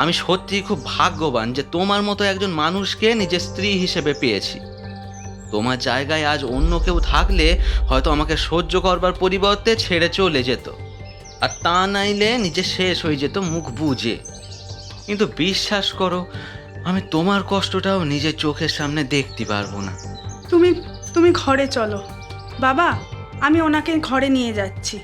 আমি সত্যিই খুব ভাগ্যবান যে তোমার মতো একজন মানুষকে নিজের স্ত্রী হিসেবে পেয়েছি। তোমার জায়গায় আজ অন্য কেউ থাকলে হয়তো আমাকে সহ্য করবার পরিবর্তে ছেড়ে চলে যেত, আর তা নাইলে নিজে শেষ হয়ে যেত মুখ বুজে। কিন্তু বিশ্বাস করো, আমি তোমার কষ্টটাও নিজের চোখের সামনে দেখতে পারবো না। তুমি ঘরে চলো বাবা, আমি ওনাকে ঘরে নিয়ে যাচ্ছি।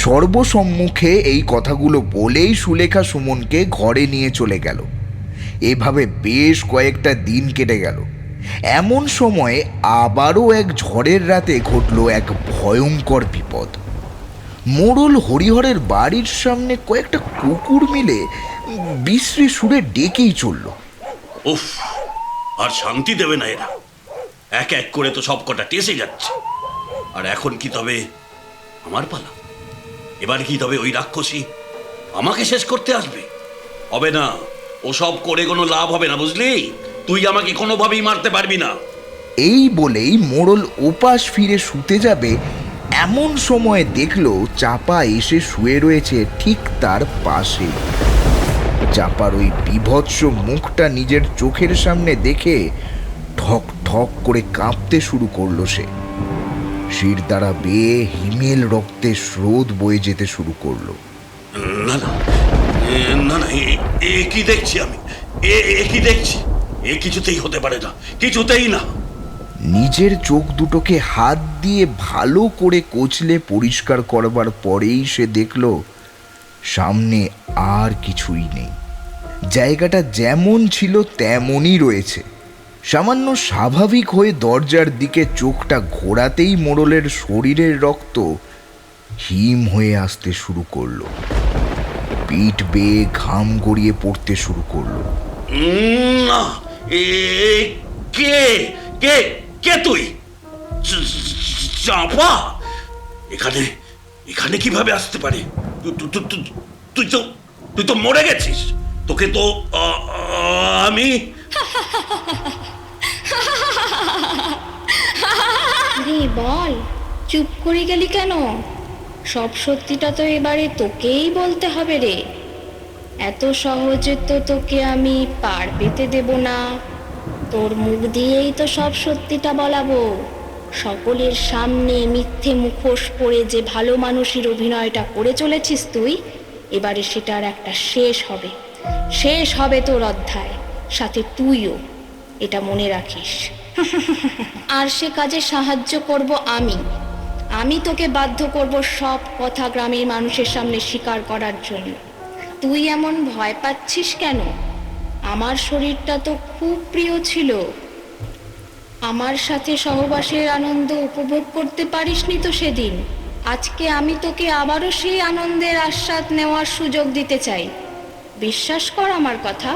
সর্বসম্মুখে এই কথাগুলো বলেই সুলেখা সুমনকে ঘরে নিয়ে চলে গেল। এভাবে বেশ কয়েকটা দিন কেটে গেল। এমন সময় আবারও এক ঝড়ের রাতে ঘটল এক ভয়ঙ্কর বিপদ। মোড়ল হরিহরের বাড়ির সামনে কয়েকটা কুকুর মিলে বিশ্রী সুরে ডেকেই চলল। উফ, আর শান্তি দেবে না এরা। এক এক করে তো সব কটা টেসে যাচ্ছে। আর এখন কি তবে আমার পালা? এবার কি তবে ওই রাক্ষসী আমাকে শেষ করতে আসবে? হবে না, ও সব করে কোনো লাভ হবে না, বুঝলি? তুই আমাকে কোনোভাবেই মারতে পারবি না। এই বলেই মোড়ল ওপাশ ফিরে শুতে যাবে, এমন সময় দেখল চাপা এসে শুয়ে রয়েছে ঠিক তার পাশে। চাপার ওই বিভৎস মুখটা নিজের চোখের সামনে দেখে ঠক ঠক করে কাঁপতে শুরু করলো সে। শির দ্বারা বেয়ে হিমেল রক্তে স্রোত বয়ে যেতে শুরু করলো। না না না না, এ কি দেখছি আমি? এ কি দেখছি? এ কিছুতেই হতে পারে না, কিছুতেই না। নিজের চোখ দুটোকে হাত দিয়ে ভালো করে কচলে পরিষ্কার করবার পরেই সে দেখল সামনে আর কিছুই নেই। জায়গাটা যেমন ছিল তেমনই রয়েছে। সামান্য স্বাভাবিক হয়ে দরজার দিকে চোখটা ঘোরাতেই মোড়লের শরীরের রক্ত হিম হয়ে আসতে শুরু করলো। পিঠ বেয়ে ঘাম গড়িয়ে পড়তে শুরু করলো। না, কে কে কে তুই? চাপা এখানে এখানে কিভাবে আসতে পারে? তুই তো মরে গেছিস। তোকে তো আমি বল, চুপ করে গেলি কেন? সব সত্যিটা তো এবারে তোকেই বলতে হবে রে। এত সহজে তো তোকে আমি পার পেতে দেব না। তোর মুখ দিয়েই তো সব সত্যিটা বলাবো। সকলের সামনে মিথ্যে মুখোশ পরে যে ভালো মানুষের অভিনয়টা করে চলেছিস তুই, এবারে সেটার একটা শেষ হবে। শেষ হবে তোর অধ্যায়, সাথে তুইও, এটা মনে রাখিস। আর সে কাজে সাহায্য করব আমি তোকে বাধ্য করব সব কথা গ্রামের মানুষের সামনে স্বীকার করার জন্য। তুই এমন ভয় পাচ্ছিস কেন? আমার শরীরটা তো খুব প্রিয় ছিল। আমার সাথে সহবাসের আনন্দ উপভোগ করতে পারিসনি তো সেদিন। আজকে আমি তোকে আবারও সেই আনন্দের আস্বাদ নেওয়ার সুযোগ দিতে চাই। বিশ্বাস কর আমার কথা।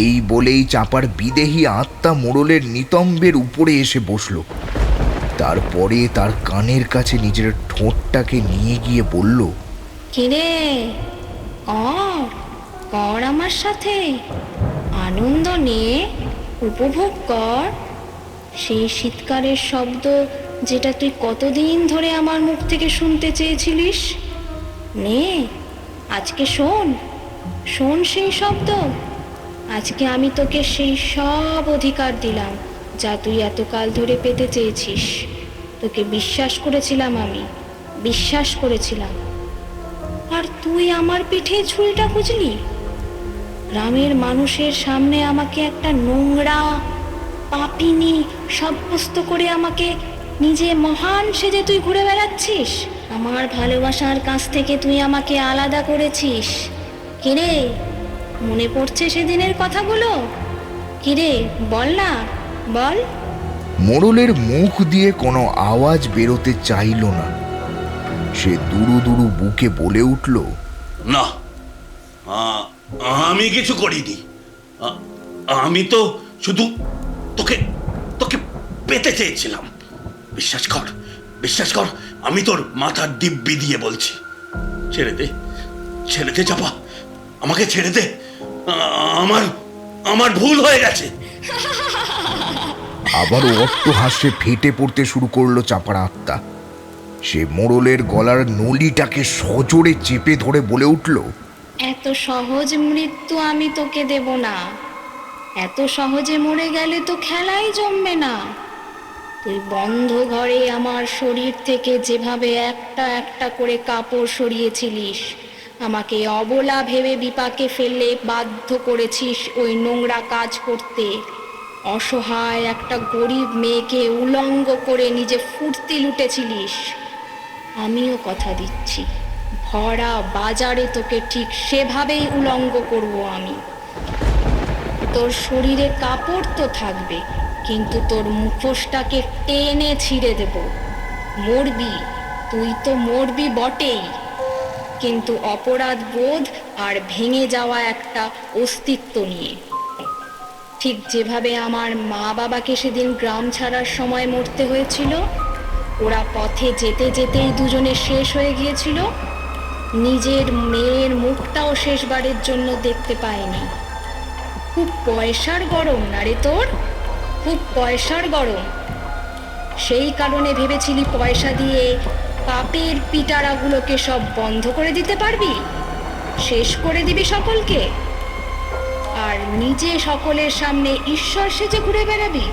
এই বলেই চাপার বিদেহী আত্মা মোড়লের নিতম্বের উপরে এসে বসল। তারপরে তার কানের কাছে নিজের ঠোঁটটাকে নিয়ে গিয়ে বলল, কিরে, কর আমার সাথে আনন্দ নে, উপভোগ কর সেই শীতকারের শব্দ যেটা তুই কতদিন ধরে আমার মুখ থেকে শুনতে চেয়েছিলিস। নে, আজকে শোন সেই শব্দ। আজকে আমি তোকে সেই সব অধিকার দিলাম যা তুই এতকাল ধরে পেতে চেয়েছিস। তোকে বিশ্বাস করেছিলাম, আর তুই আমার পিঠে ছুরিটা খুঁজলি। গ্রামের মানুষের সামনে আমাকে একটা নোংরা পাপিনী সাব্যস্ত করে আমাকে নিজে মহান সেজে তুই ঘুরে বেড়াচ্ছিস। আমার ভালোবাসার কাছ থেকে তুই আমাকে আলাদা করেছিস। কিরে, মনে পড়ছে সেদিনের কথাগুলো? কিরে, বল না, বল। মোড়লের মুখ দিয়ে কোনো আওয়াজ বেরোতে চাইল না। সে দুরু দুরু বুকে বলে উঠল, না, আমি কিছু করিনি। আমি তো শুধু তোকে পেতে চেয়েছিলাম। বিশ্বাস কর, আমি তোর মাথার দিব্যি দিয়ে বলছি। ছেড়ে দে চাপা, আমাকে ছেড়ে দে। আমার ভুল হয়ে গেছে। আবারও অট্টহাস্যে ফেটে পড়তে শুরু করলো চাপার আত্মা। সে মোড়লের গলার নলিটাকে সজোরে চেপে ধরে বলে উঠল, এত সহজ মৃত্যু আমি তোকে দেব না। এত সহজে মরে গেলে তো খেলাই জমবে না। তুই বন্ধ ঘরে আমার শরীর থেকে যেভাবে একটা একটা করে কাপড় সরিয়েছিলিস, আমাকে অবলা ভেবে বিপাকে ফেললে বাধ্য করেছিস ওই নোংরা কাজ করতে। অসহায় একটা গরিব মেয়েকে উলঙ্গ করে নিজে ফুর্তি লুটেছিলিস। আমিও কথা দিচ্ছি, ভরা বাজারে তোকে ঠিক সেভাবেই উলঙ্গ করব আমি। তোর শরীরে কাপড় তো থাকবে, কিন্তু তোর মুখোশটাকে টেনে ছিঁড়ে দেব। মরবি, তুই তো মরবি বটেই, কিন্তু অপরাধ বোধ আর ভেঙে যাওয়া একটা অস্তিত্ব নিয়ে। ঠিক যেভাবে আমার মা বাবাকে সেদিন গ্রাম ছাড়ার সময় মরতে হয়েছিল। ওরা পথে যেতে যেতেই দুজনে শেষ হয়ে গিয়েছিল। নিজের মেয়ের মুখটাও শেষবারের জন্য দেখতে পায়নি। খুব পয়সার গরম না রে তোর, খুব পয়সার গরম। সেই কারণে ভেবেছিলি পয়সা দিয়ে পাপের পিটারাগুলোকে সব বন্ধ করে দিতে পারবি, শেষ করে দিবি সকলকে, আর নিজে সকলের সামনে ঈশ্বর সেজে ঘুরে বেড়াবি।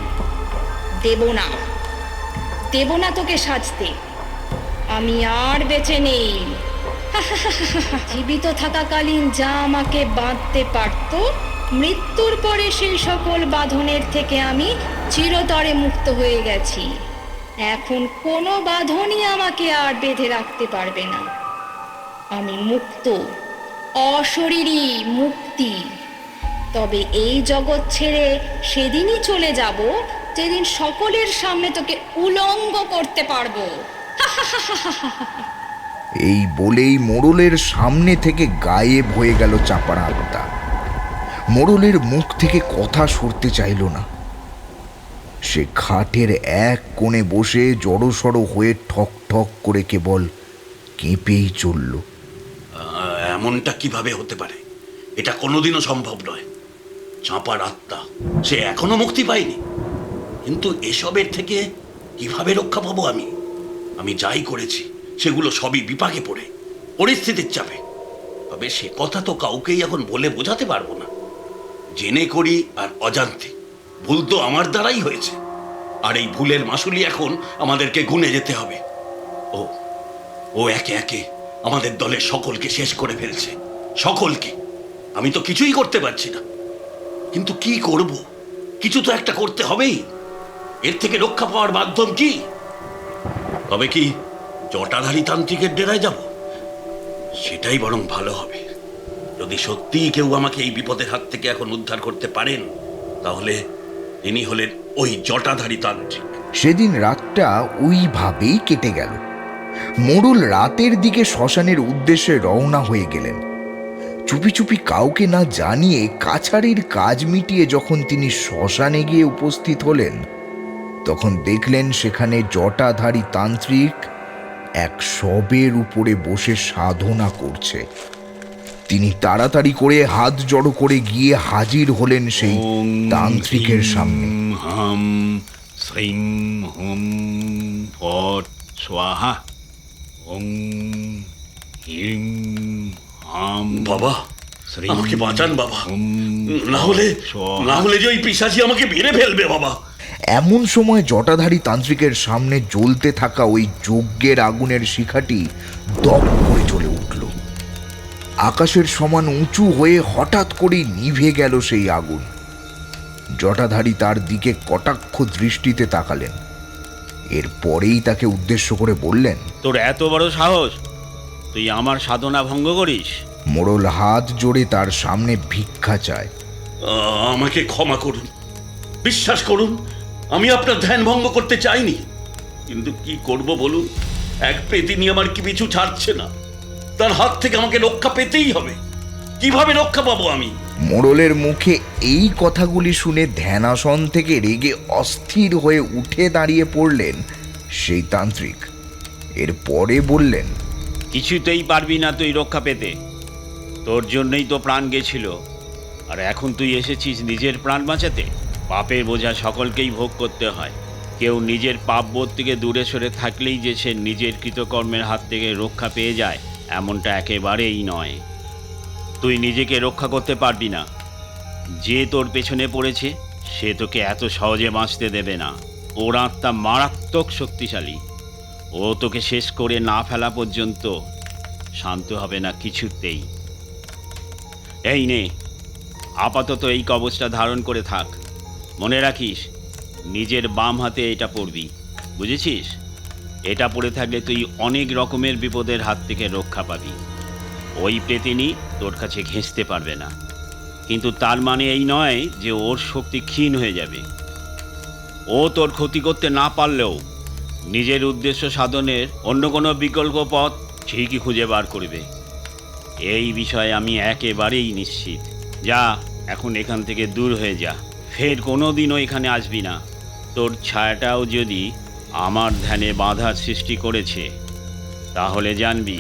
দেব না তোকে সাজতে। আমি আর বেঁচে নেই। জীবিত থাকাকালীন যা আমাকে বাঁধতে পারত, মৃত্যুর পরে সেই সকল বাঁধনের থেকে আমি চিরতরে মুক্ত হয়ে গেছি। এখন কোনো বাঁধনই আমাকে আর বেঁধে রাখতে পারবে না। আমি মুক্ত, অশরীরী মুক্তি। তবে এই জগৎ ছেড়ে সেদিনই চলে যাব যেদিন সকলের সামনে তোকে উলঙ্গ করতে পারবো। এই বলেই মোড়লের সামনে থেকে গায়েব হয়ে গেল চাপার আত্মা। মোড়লের মুখ থেকে কথা সরতে চাইল না। সে খাটের এক কোণে বসে জড়সড় হয়ে ঠক ঠক করে কেবল কেঁপেই চলল। এমনটা কিভাবে হতে পারে? এটা কোনোদিনও সম্ভব নয়। চাঁপার আত্মা সে এখনো মুক্তি পায়নি, কিন্তু এসবের থেকে কিভাবে রক্ষা পাবো আমি? আমি যাই করেছি সেগুলো সবই বিপাকে পড়ে, পরিস্থিতির চাপে। তবে সে কথা তো কাউকেই এখন বলে বোঝাতে পারবো না। জেনে করি আর অজান্তে ভুল তো আমার দ্বারাই হয়েছে, আর এই ভুলের মাসুলি এখন আমাদেরকে গুনে যেতে হবে। ও একে একে আমাদের দলের সকলকে শেষ করে ফেলছে, সকলকে। আমি তো কিছুই করতে পারছি না, কিন্তু কি করব? কিছু তো একটা করতে হবেই। এর থেকে রক্ষা পাওয়ার মাধ্যম কি? তবে কি জটাধারী তান্ত্রিকের ডেরায় যাব? সেটাই বরং ভালো হবে। যদি সত্যিই কেউ আমাকে এই বিপদের হাত থেকে এখন উদ্ধার করতে পারেন, তাহলে তিনি হলেন ওই জটাধারী তান্ত্রিক। সেদিন রাতটা ওইভাবেই কেটে গেল। মোড়ল রাতের দিকে শ্মশানের উদ্দেশ্যে রওনা হয়ে গেলেন। চুপি চুপি কাউকে না জানিয়ে কাছারির কাজ মিটিয়ে যখন তিনি শ্মশানে গিয়ে উপস্থিত হলেন, তখন দেখলেন সেখানে জটাধারী তান্ত্রিক এক শবের উপরে বসে সাধনা করছে। তিনি তাড়াতাড়ি করে হাত জড়ো করে গিয়ে হাজির হলেন সেই তান্ত্রিকের সামনে। হাম শ্রীং হুম ফট স্বাহা ওং হিং হাম। বাবা, আমাকে বাঁচান বাবা, না হলে যে ওই পিশাচি আমাকে মেরে ফেলবে বাবা। এমন সময় জটাধারী তান্ত্রিকের সামনে জ্বলতে থাকা ওই যজ্ঞের আগুনের শিখাটি দপ করে জ্বলে উঠল। আকাশের সমান উঁচু হয়ে হঠাৎ করেই নিভে গেল সেই আগুন। জটাধারী তার দিকে কটাক্ষ দৃষ্টিতে তাকালেন। এরপরেই তাকে উদ্দেশ্য করে বললেন, তোর এত বড় সাহস, তুই আমার সাধনা ভঙ্গ করিস? মোড়ল হাত জোড়ে তার সামনে ভিক্ষা চায়। আমাকে ক্ষমা করুন, বিশ্বাস করুন, আমি আপনার ধ্যান ভঙ্গ করতে চাইনি, কিন্তু কি করব বলুন? এক পেতিনি আমার কি পিছু ছাড়ছে না। তার হাত থেকে আমাকে রক্ষা পেতেই হবে। কিভাবে রক্ষা পাবো আমি? মোড়লের মুখে এই কথাগুলি শুনে ধ্যানাসন থেকে রেগে অস্থির হয়ে উঠে দাঁড়িয়ে পড়লেন সেই তান্ত্রিক। এরপরে বললেন, কিছুতেই পারবি না তুই রক্ষা পেতে। তোর জন্যই তো প্রাণ গেছিল, আর এখন তুই এসেছিস নিজের প্রাণ বাঁচাতে। পাপের বোঝা সকলকেই ভোগ করতে হয়। কেউ নিজের পাপবোধ থেকে দূরে সরে থাকলেই যে সে নিজের কৃতকর্মের হাত থেকে রক্ষা পেয়ে যায়, এমনটা একেবারেই নয়। তুই নিজেকে রক্ষা করতে পারবি না। যে তোর পেছনে পড়েছে সে তোকে এত সহজে বাঁচতে দেবে না। ওর আত্মা মারাত্মক শক্তিশালী। ও তোকে শেষ করে না ফেলা পর্যন্ত শান্ত হবে না কিছুতেই। এই নে, আপাতত এই কবচটা ধারণ করে থাক। মনে রাখিস, নিজের বাম হাতে এটা পড়বি, বুঝেছিস? এটা পড়ে থাকলে তুই অনেক রকমের বিপদের হাত থেকে রক্ষা পাবি। ওই প্রেতিনী তোর কাছে ঘেঁষতে পারবে না, কিন্তু তার মানে এই নয় যে ওর শক্তি ক্ষীণ হয়ে যাবে। ও তোর ক্ষতি করতে না পারলেও নিজের উদ্দেশ্য সাধনের অন্য কোনো বিকল্প পথ ঠিকই খুঁজে বার করবে। এই বিষয়ে আমি একেবারেই নিশ্চিত। যা, এখন এখান থেকে দূর হয়ে যা। ফের কোনো দিনও এখানে আসবি না। তোর ছায়াটাও যদি আমার ধ্যানে বাধার সৃষ্টি করেছে, তাহলে জানবি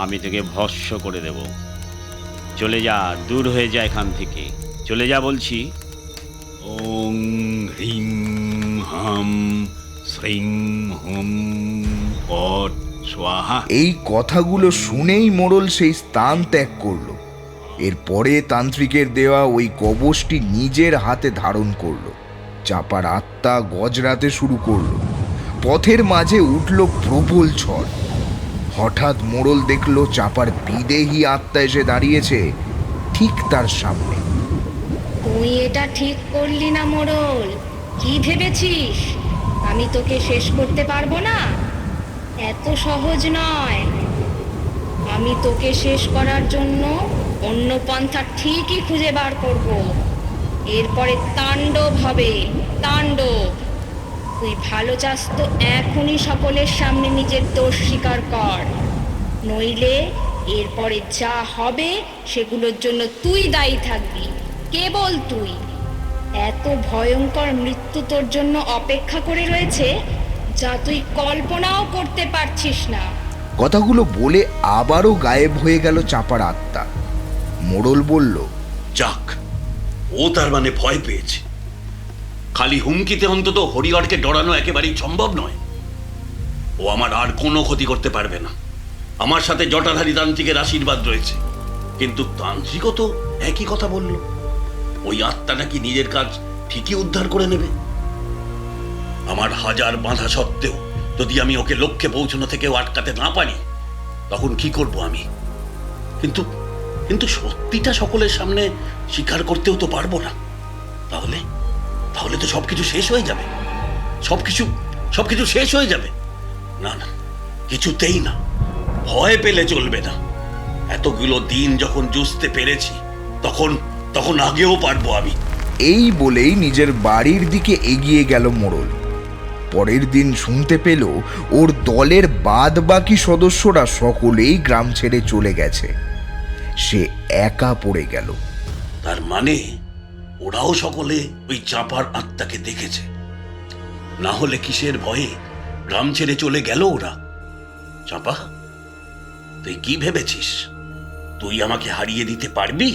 আমি তোকে ভস্ম করে দেব। চলে যা, দূর হয়ে যা এখান থেকে। চলে যা বলছি। ওং হ্রিং হাম শ্রীং হুম পট স্বাহা। এই কথাগুলো শুনেই মোড়ল সেই স্থান ত্যাগ করল। এরপরে তান্ত্রিকের দেওয়া ওই কবচটি নিজের হাতে ধারণ করল। চাপার আত্মা গজরাতে শুরু করল। পথের মাঝে উঠল প্রবল ঝড়। হঠাৎ মোড়ল দেখল চাপার বিদেহী আত্মা এসে দাঁড়িয়েছে ঠিক তার সামনে। তুই এটা ঠিক করলি না মোড়ল। কি ভেবেছিস আমি তোকে শেষ করতে পারবো না? এত সহজ নয়। আমি তোকে শেষ করার জন্য অন্য পন্থা ঠিকই খুঁজে বার করব। এরপরে তাণ্ডব হবে, তাণ্ডব। তুই ভালো চাস তো এখনই সকলের সামনে নিজের দোষ স্বীকার কর, নইলে এরপরে যা হবে সেগুলোর জন্য তুই দায়ী থাকবি, কেবল তুই। এত ভয়ঙ্কর মৃত্যু তোর জন্য অপেক্ষা করে রয়েছে যা তুই কল্পনাও করতে পারছিস না। কথাগুলো বলে আবারও গায়েব হয়ে গেল চাপার আত্মা। মোড়ল বলল, যাক, ও তার মানে ভয় পেয়েছে। খালি হুমকিতে অন্তত হরিহরকে ডরানো একেবারেই সম্ভব নয়। ও আমার আর কোনো ক্ষতি করতে পারবে না। আমার সাথে জটাধারী তান্ত্রিকের আশীর্বাদ রয়েছে। কিন্তু তান্ত্রিকও তো একই কথা বলল, ওই আত্মা নাকি নিজের কাজ ঠিকই উদ্ধার করে নেবে। আমার হাজার বাধা সত্ত্বেও যদি আমি ওকে লক্ষ্যে পৌঁছানো থেকেও আটকাতে না পারি, তখন কি করব আমি? কিন্তু কিন্তু সত্যিটা সকলের সামনে স্বীকার করতেও তো পারবো না। তাহলে তাহলে তো সবকিছু শেষ হয়ে যাবে। সবকিছু শেষ হয়ে যাবে। না না, কিছুতেই না। ভয় পেলে চলবে না। এতগুলো দিন যখন জুঝতে পেরেছি, তখন আগেও পারবো আমি। এই বলেই নিজের বাড়ির দিকে এগিয়ে গেল মোড়ল। পরের দিন শুনতে পেল ওর দলের বাদ বাকি সদস্যরা সকলেই গ্রাম ছেড়ে চলে গেছে। সে একা পড়ে গেল। তার মানে ওরাও সকলে ওই চাপার আত্মাকে দেখেছে। না হলে কিসের ভয়ে গ্রাম ছেড়ে চলে গেল ওরা? চাপা, তুই কি ভেবেছিস তুই আমাকে হারিয়ে দিতে পারবি?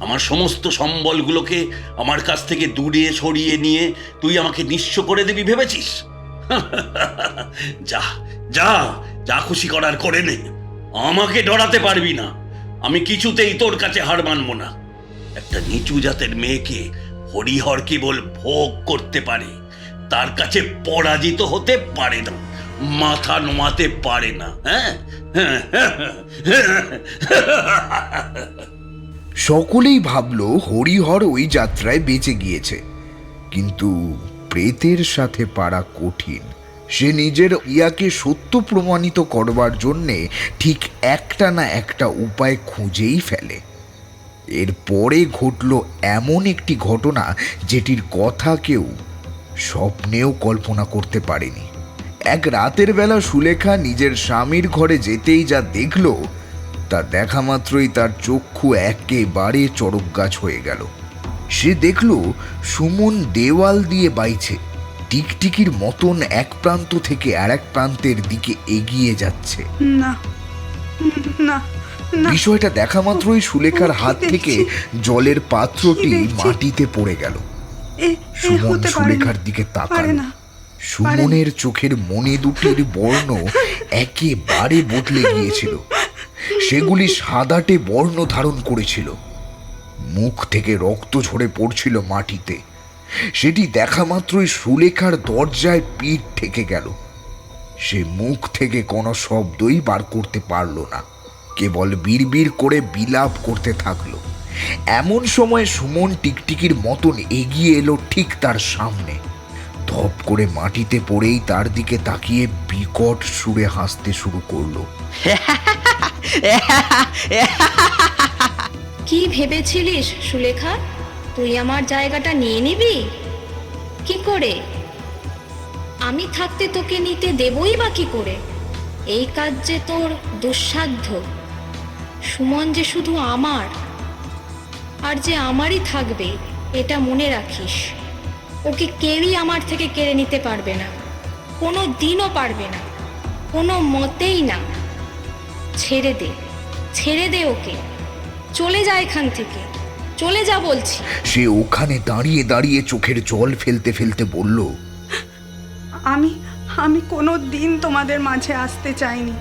আমার সমস্ত সম্বলগুলোকে আমার কাছ থেকে দূরে সরিয়ে নিয়ে তুই আমাকে নিঃস্ব করে দিবি ভেবেছিস? যা যা যা খুশি করার করে নে। আমাকে ডরাতে পারবি না। আমি কিছুতেই তোর কাছে হার মানব না। একটা নিচু জাতের মেয়েকে হরিহর কেবল ভোগ করতে পারে, তার কাছে পরাজিত হতে পারে না, মাথা নোয়াতে পারে না। হ্যাঁ, সকলেই ভাবল হরিহর ওই যাত্রায় বেঁচে গিয়েছে, কিন্তু প্রেতের সাথে পারা কঠিন। সে নিজের ইয়াকে সত্য প্রমাণিত করবার জন্যে ঠিক একটা না একটা উপায় খুঁজেই ফেলে। এরপরে ঘটল এমন একটি ঘটনা যেটির কথা কেউ স্বপ্নেও কল্পনা করতে পারেনি। এক রাতের বেলা সুলেখা নিজের স্বামীর ঘরে যেতেই যা দেখল তা দেখা মাত্রই তার চক্ষু একেবারে চড়ক গাছ হয়ে গেল। সে দেখল সুমন দেওয়াল দিয়ে বাইছে, টিকটিকির মতন এক প্রান্ত থেকে আর এক প্রান্তের দিকে এগিয়ে যাচ্ছে। না না না, বিষয়টা দেখা মাত্রই সুলেখার ও, হাত কি থেকে দেখছি? জলের পাত্রটি কি দেখছি? মাটিতে পড়ে গেল। এ সুমন হতে পারে সুলেখার না, দিকে পারে তাকাল। না। সুমনের চোখের মনে দুটির বর্ণ একেবারে বদলে গিয়েছিল। সেগুলি সাদাটে বর্ণ ধারণ করেছিল। মুখ থেকে রক্ত ঝরে পড়ছিল মাটিতে। সেটি দেখা মাত্রই সুলেখার দরজায় পিঠ ঠেকে গেল। সে মুখ থেকে কোনো শব্দই বার করতে পারল না, কেবল বিড়বিড় করে বিলাপ করতে থাকলো। এমন সময় সুমন টিকটিকির মতন এগিয়ে এলো ঠিক তার সামনে। ধপ করে মাটিতে পড়েই তার দিকে তাকিয়ে বিকট সুরে হাসতে শুরু করলো। কি ভেবেছিলিস সুলেখা, তুই আমার জায়গাটা নিয়ে নিবি? কি করে? আমি থাকতে তোকে নিতে দেবই বা কি করে? এই কাজ যে তোর দুঃসাধ্য। সুমন যে শুধু আমার, আর যে আমারই থাকবে এটা মনে রাখিস। ওকে কেউই আমার থেকে কেড়ে নিতে পারবে না, কোনো দিনও পারবে না, কোনো মতেই না। ছেড়ে দে, ছেড়ে দে ওকে, চলে যা এখান থেকে, চলে যা বলছি। সে ওখানে দাঁড়িয়ে দাঁড়িয়ে চোখের জল ফেলতে ফেলতে বলল, আমি আমি কোনো দিন তোমাদের মাঝে আসতে চাইনি।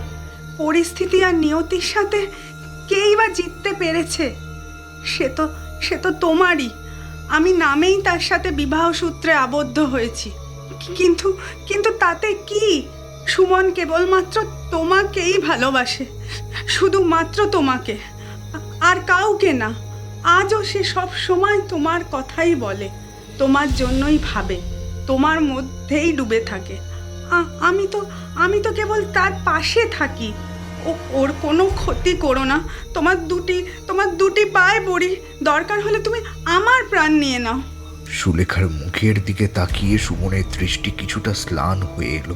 পরিস্থিতি আর নিয়তির সাথে কেই বা জিততে পেরেছে? সে তো তোমারই। আমি নামেই তার সাথে বিবাহ সূত্রে আবদ্ধ হয়েছি। কিন্তু কিন্তু তাতে কি? সুমন কেবলমাত্র তোমাকেই ভালোবাসে, শুধুমাত্র তোমাকে, আর কাউকে না। আজও সে সব সময় তোমার কথাই বলে, তোমার জন্যই ভাবে, তোমার মধ্যেই ডুবে থাকে। আমি তো কেবল তার পাশে থাকি। ওর কোনো ক্ষতি করো না। তোমার দুটি পায়ে পড়ি, দরকার হলে তুমি আমার প্রাণ নিয়ে নাও। সুলেখার মুখের দিকে তাকিয়ে সুমনের দৃষ্টি কিছুটা স্লান হয়ে এলো।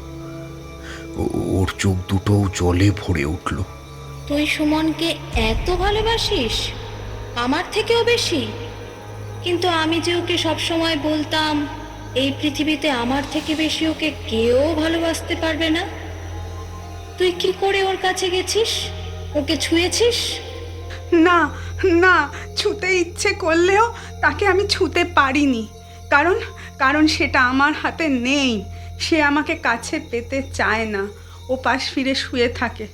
ওর চোখ দুটোও জলে ভরে উঠল। তুই সুমনকে এত ভালোবাসিস, আমার থেকেও বেশি? কিন্তু আমি যে ওকে সবসময় বলতাম এই পৃথিবীতে আমার থেকে বেশি ওকে কেউ ভালোবাসতে পারবে না। তুই কি করে ওর কাছে গেছিস? ওকে ছুঁয়েছিস? না না, ছুঁতে ইচ্ছে করলেও তাকে আমি ছুঁতে পারিনি, কারণ সেটা আমার হাতে নেই। সে আমাকে কাছে পেতে চায় না, ও পাশ ফিরে শুয়ে থাকে।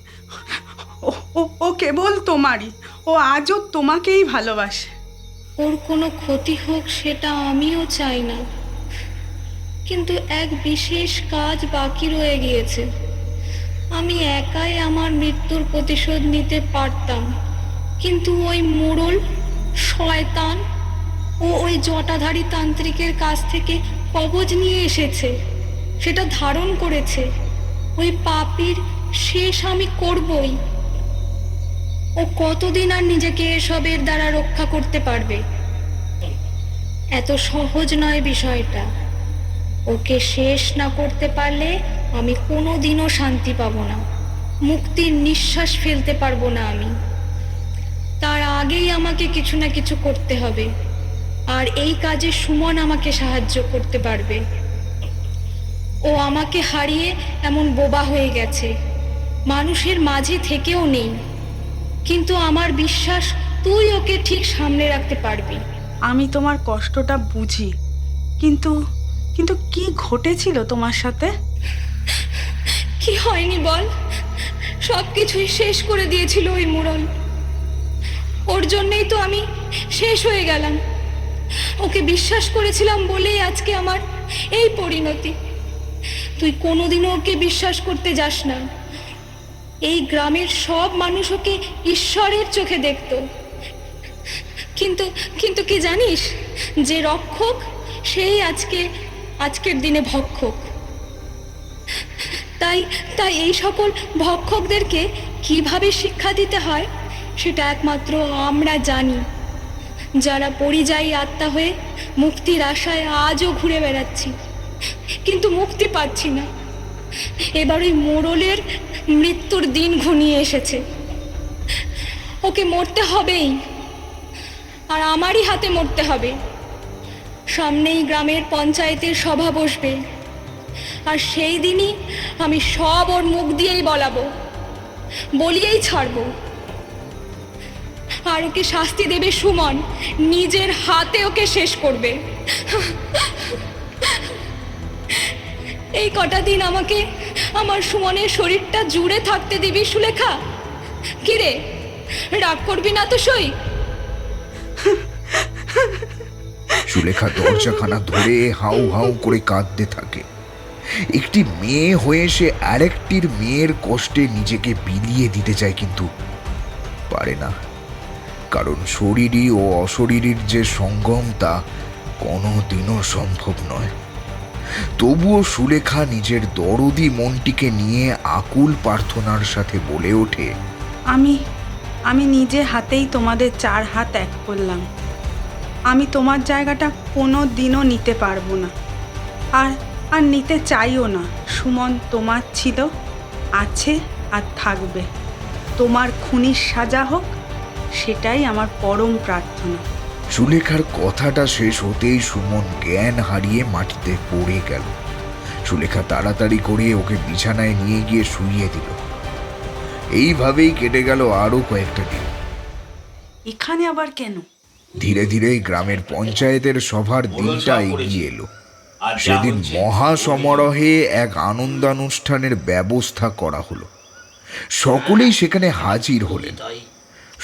ও কেবল তোমারই, ও আজও তোমাকেই ভালোবাসে। ওর কোনো ক্ষতি হোক সেটা আমিও চাই না, কিন্তু এক বিশেষ কাজ বাকি রয়ে গিয়েছে। আমি একাই আমার মৃত্যুর প্রতিশোধ নিতে পারতাম, কিন্তু ওই মোড়ল শয়তান ও ওই জটাধারী তান্ত্রিকের কাছ থেকে কবজ নিয়ে এসেছে, সেটা ধারণ করেছে। ওই পাপীর শেষ আমি করবই। ও কতদিন আর নিজেকে এসবের দ্বারা রক্ষা করতে পারবে? এত সহজ নয় বিষয়টা। ওকে শেষ না করতে পারলে আমি কোনো দিনও শান্তি পাবো না, মুক্তির নিঃশ্বাস ফেলতে পারবো না আমি। তার আগেই আমাকে কিছু না কিছু করতে হবে, আর এই কাজে সুমন আমাকে সাহায্য করতে পারবে। ও আমাকে হারিয়ে এমন বোবা হয়ে গেছে, মানুষের মাঝে থেকেও নেই। কিন্তু আমার বিশ্বাস তুই ওকে ঠিক সামনে রাখতে পারবি। আমি তোমার কষ্টটা বুঝি, কিন্তু কি ঘটেছিল তোমার সাথে? কি হয়নি বল? সব কিছুই শেষ করে দিয়েছিল ওই মুরল। ওর জন্যই তো আমি শেষ হয়ে গেলাম। ওকে বিশ্বাস করেছিলাম বলেই আজকে আমার এই পরিণতি। তুই কোনোদিনও ওকে বিশ্বাস করতে যাস না। এই গ্রামের সব মানুষ ওকে ঈশ্বরের চোখে দেখত, কিন্তু কি জানিস, যে রক্ষক সেই আজকের দিনে ভক্ষক। তাই এই সকল ভক্ষকদেরকে কিভাবে শিক্ষা দিতে হয় সেটা একমাত্র আমরা জানি, যারা পরিযায়ী আত্মা হয়ে মুক্তির আশায় আজও ঘুরে বেড়াচ্ছি, কিন্তু মুক্তি পাচ্ছি না। এবার ওই মোড়লের মৃত্যুর দিন ঘনিয়ে এসেছে। ওকে মরতে হবেই, আর আমারই হাতে মরতে হবে। সামনেই গ্রামের পঞ্চায়েতের সভা বসবে, আর সেই দিনই আমি সব ওর মুখ দিয়েই বলিয়েই ছাড়বো। আর ওকে শাস্তি দেবে সুমন, নিজের হাতে ওকে শেষ করবে। এই কটা দিন আমাকে আমার সুমনের শরীরটা জুড়ে থাকতে দিবি সুলেখা? কিরে, রাগ করবি না তো সই? সুলেখা দরজাখানা ধরে হাউ হাউ করে কাঁদতে থাকে। একটি মেয়ে হয়ে সে আরেকটির মেয়ের কষ্টে নিজেকে বিলিয়ে দিতে চায়, কিন্তু পারে না, কারণ শরীরী ও অশরীরীর যে সঙ্গম তা কোনোদিনও সম্ভব নয়। তবুও সুলেখা নিজের দরদি মনটিকে নিয়ে আকুল প্রার্থনার সাথে বলে ওঠে, আমি নিজে হাতেই তোমাদের 4 হাত এক করলাম। আমি তোমার জায়গাটা কোনো দিনও নিতে পারবো না, আর নিতে চাইও না। সুমন তোমার ছিল, আছে আর থাকবে। তোমার খুনির সাজা হোক, সেটাই আমার পরম প্রার্থনা। সুলেখার কথাটা শেষ হতেই সুমন জ্ঞান হারিয়ে মাটিতে পড়ে গেল। সুলেখা তাড়াতাড়ি করে ওকে বিছানায় নিয়ে গিয়ে শুইয়ে দিল। এইভাবেই কেটে গেল আরো কয়েকটা দিন। এখানে আবার কেন? ধীরে ধীরে গ্রামের পঞ্চায়েতের সভার দিনটা এগিয়ে এলো। সেদিন মহা সমারোহে এক আনন্দানুষ্ঠানের ব্যবস্থা করা হলো। সকলেই সেখানে হাজির হলেন।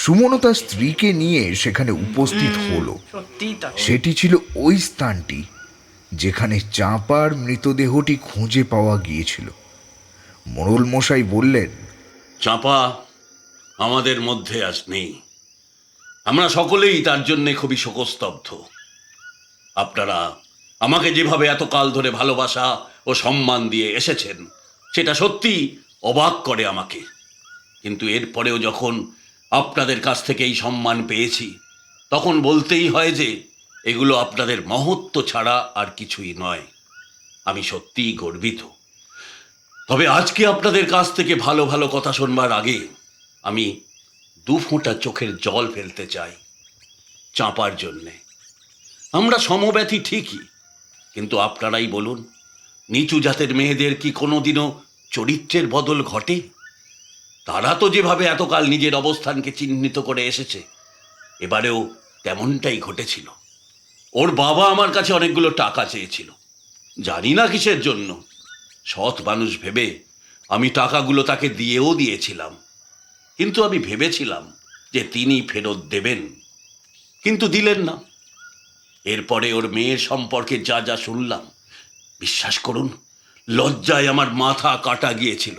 সুমন তার স্ত্রীকে নিয়ে সেখানে উপস্থিত হলো। সেটি ছিল ওই স্থানটি যেখানে চাঁপার মৃতদেহটি খুঁজে পাওয়া গিয়েছিল। মোড়ল মশাই বললেন, চাঁপা আমাদের মধ্যে আজ নেই। আমরা সকলেই তার জন্য খুবই শোকস্তব্ধ। আপনারা আমাকে যেভাবে এতকাল ধরে ভালোবাসা ও সম্মান দিয়ে এসেছেন, সেটা সত্যি অবাক করে আমাকে। কিন্তু এরপরেও যখন আপনাদের কাছ থেকে এই সম্মান পেয়েছি, তখন বলতেই হয় যে এগুলো আপনাদের মহত্ব ছাড়া আর কিছুই নয়। আমি সত্যিই গর্বিত। তবে আজকে আপনাদের কাছ থেকে ভালো ভালো কথা শুনবার আগে আমি 2 ফোঁটা চোখের জল ফেলতে চাই চাঁপার জন্যে। আমরা সমব্যথী ঠিকই, কিন্তু আপনারাই বলুন, নিচু জাতের মেয়েদের কি কোনোদিনও চরিত্রের বদল ঘটে? তারা তো যেভাবে এতকাল নিজের অবস্থানকে চিহ্নিত করে এসেছে, এবারেও তেমনটাই ঘটেছিল। ওর বাবা আমার কাছে অনেকগুলো টাকা চেয়েছিল, জানি না কিসের জন্য। সৎ মানুষ ভেবে আমি টাকাগুলো তাকে দিয়েও দিয়েছিলাম, কিন্তু আমি ভেবেছিলাম যে তিনি ফেরত দেবেন, কিন্তু দিলেন না। এরপরে ওর মেয়ের সম্পর্কে যা যা শুনলাম, বিশ্বাস করুন, লজ্জায় আমার মাথা কাটা গিয়েছিল।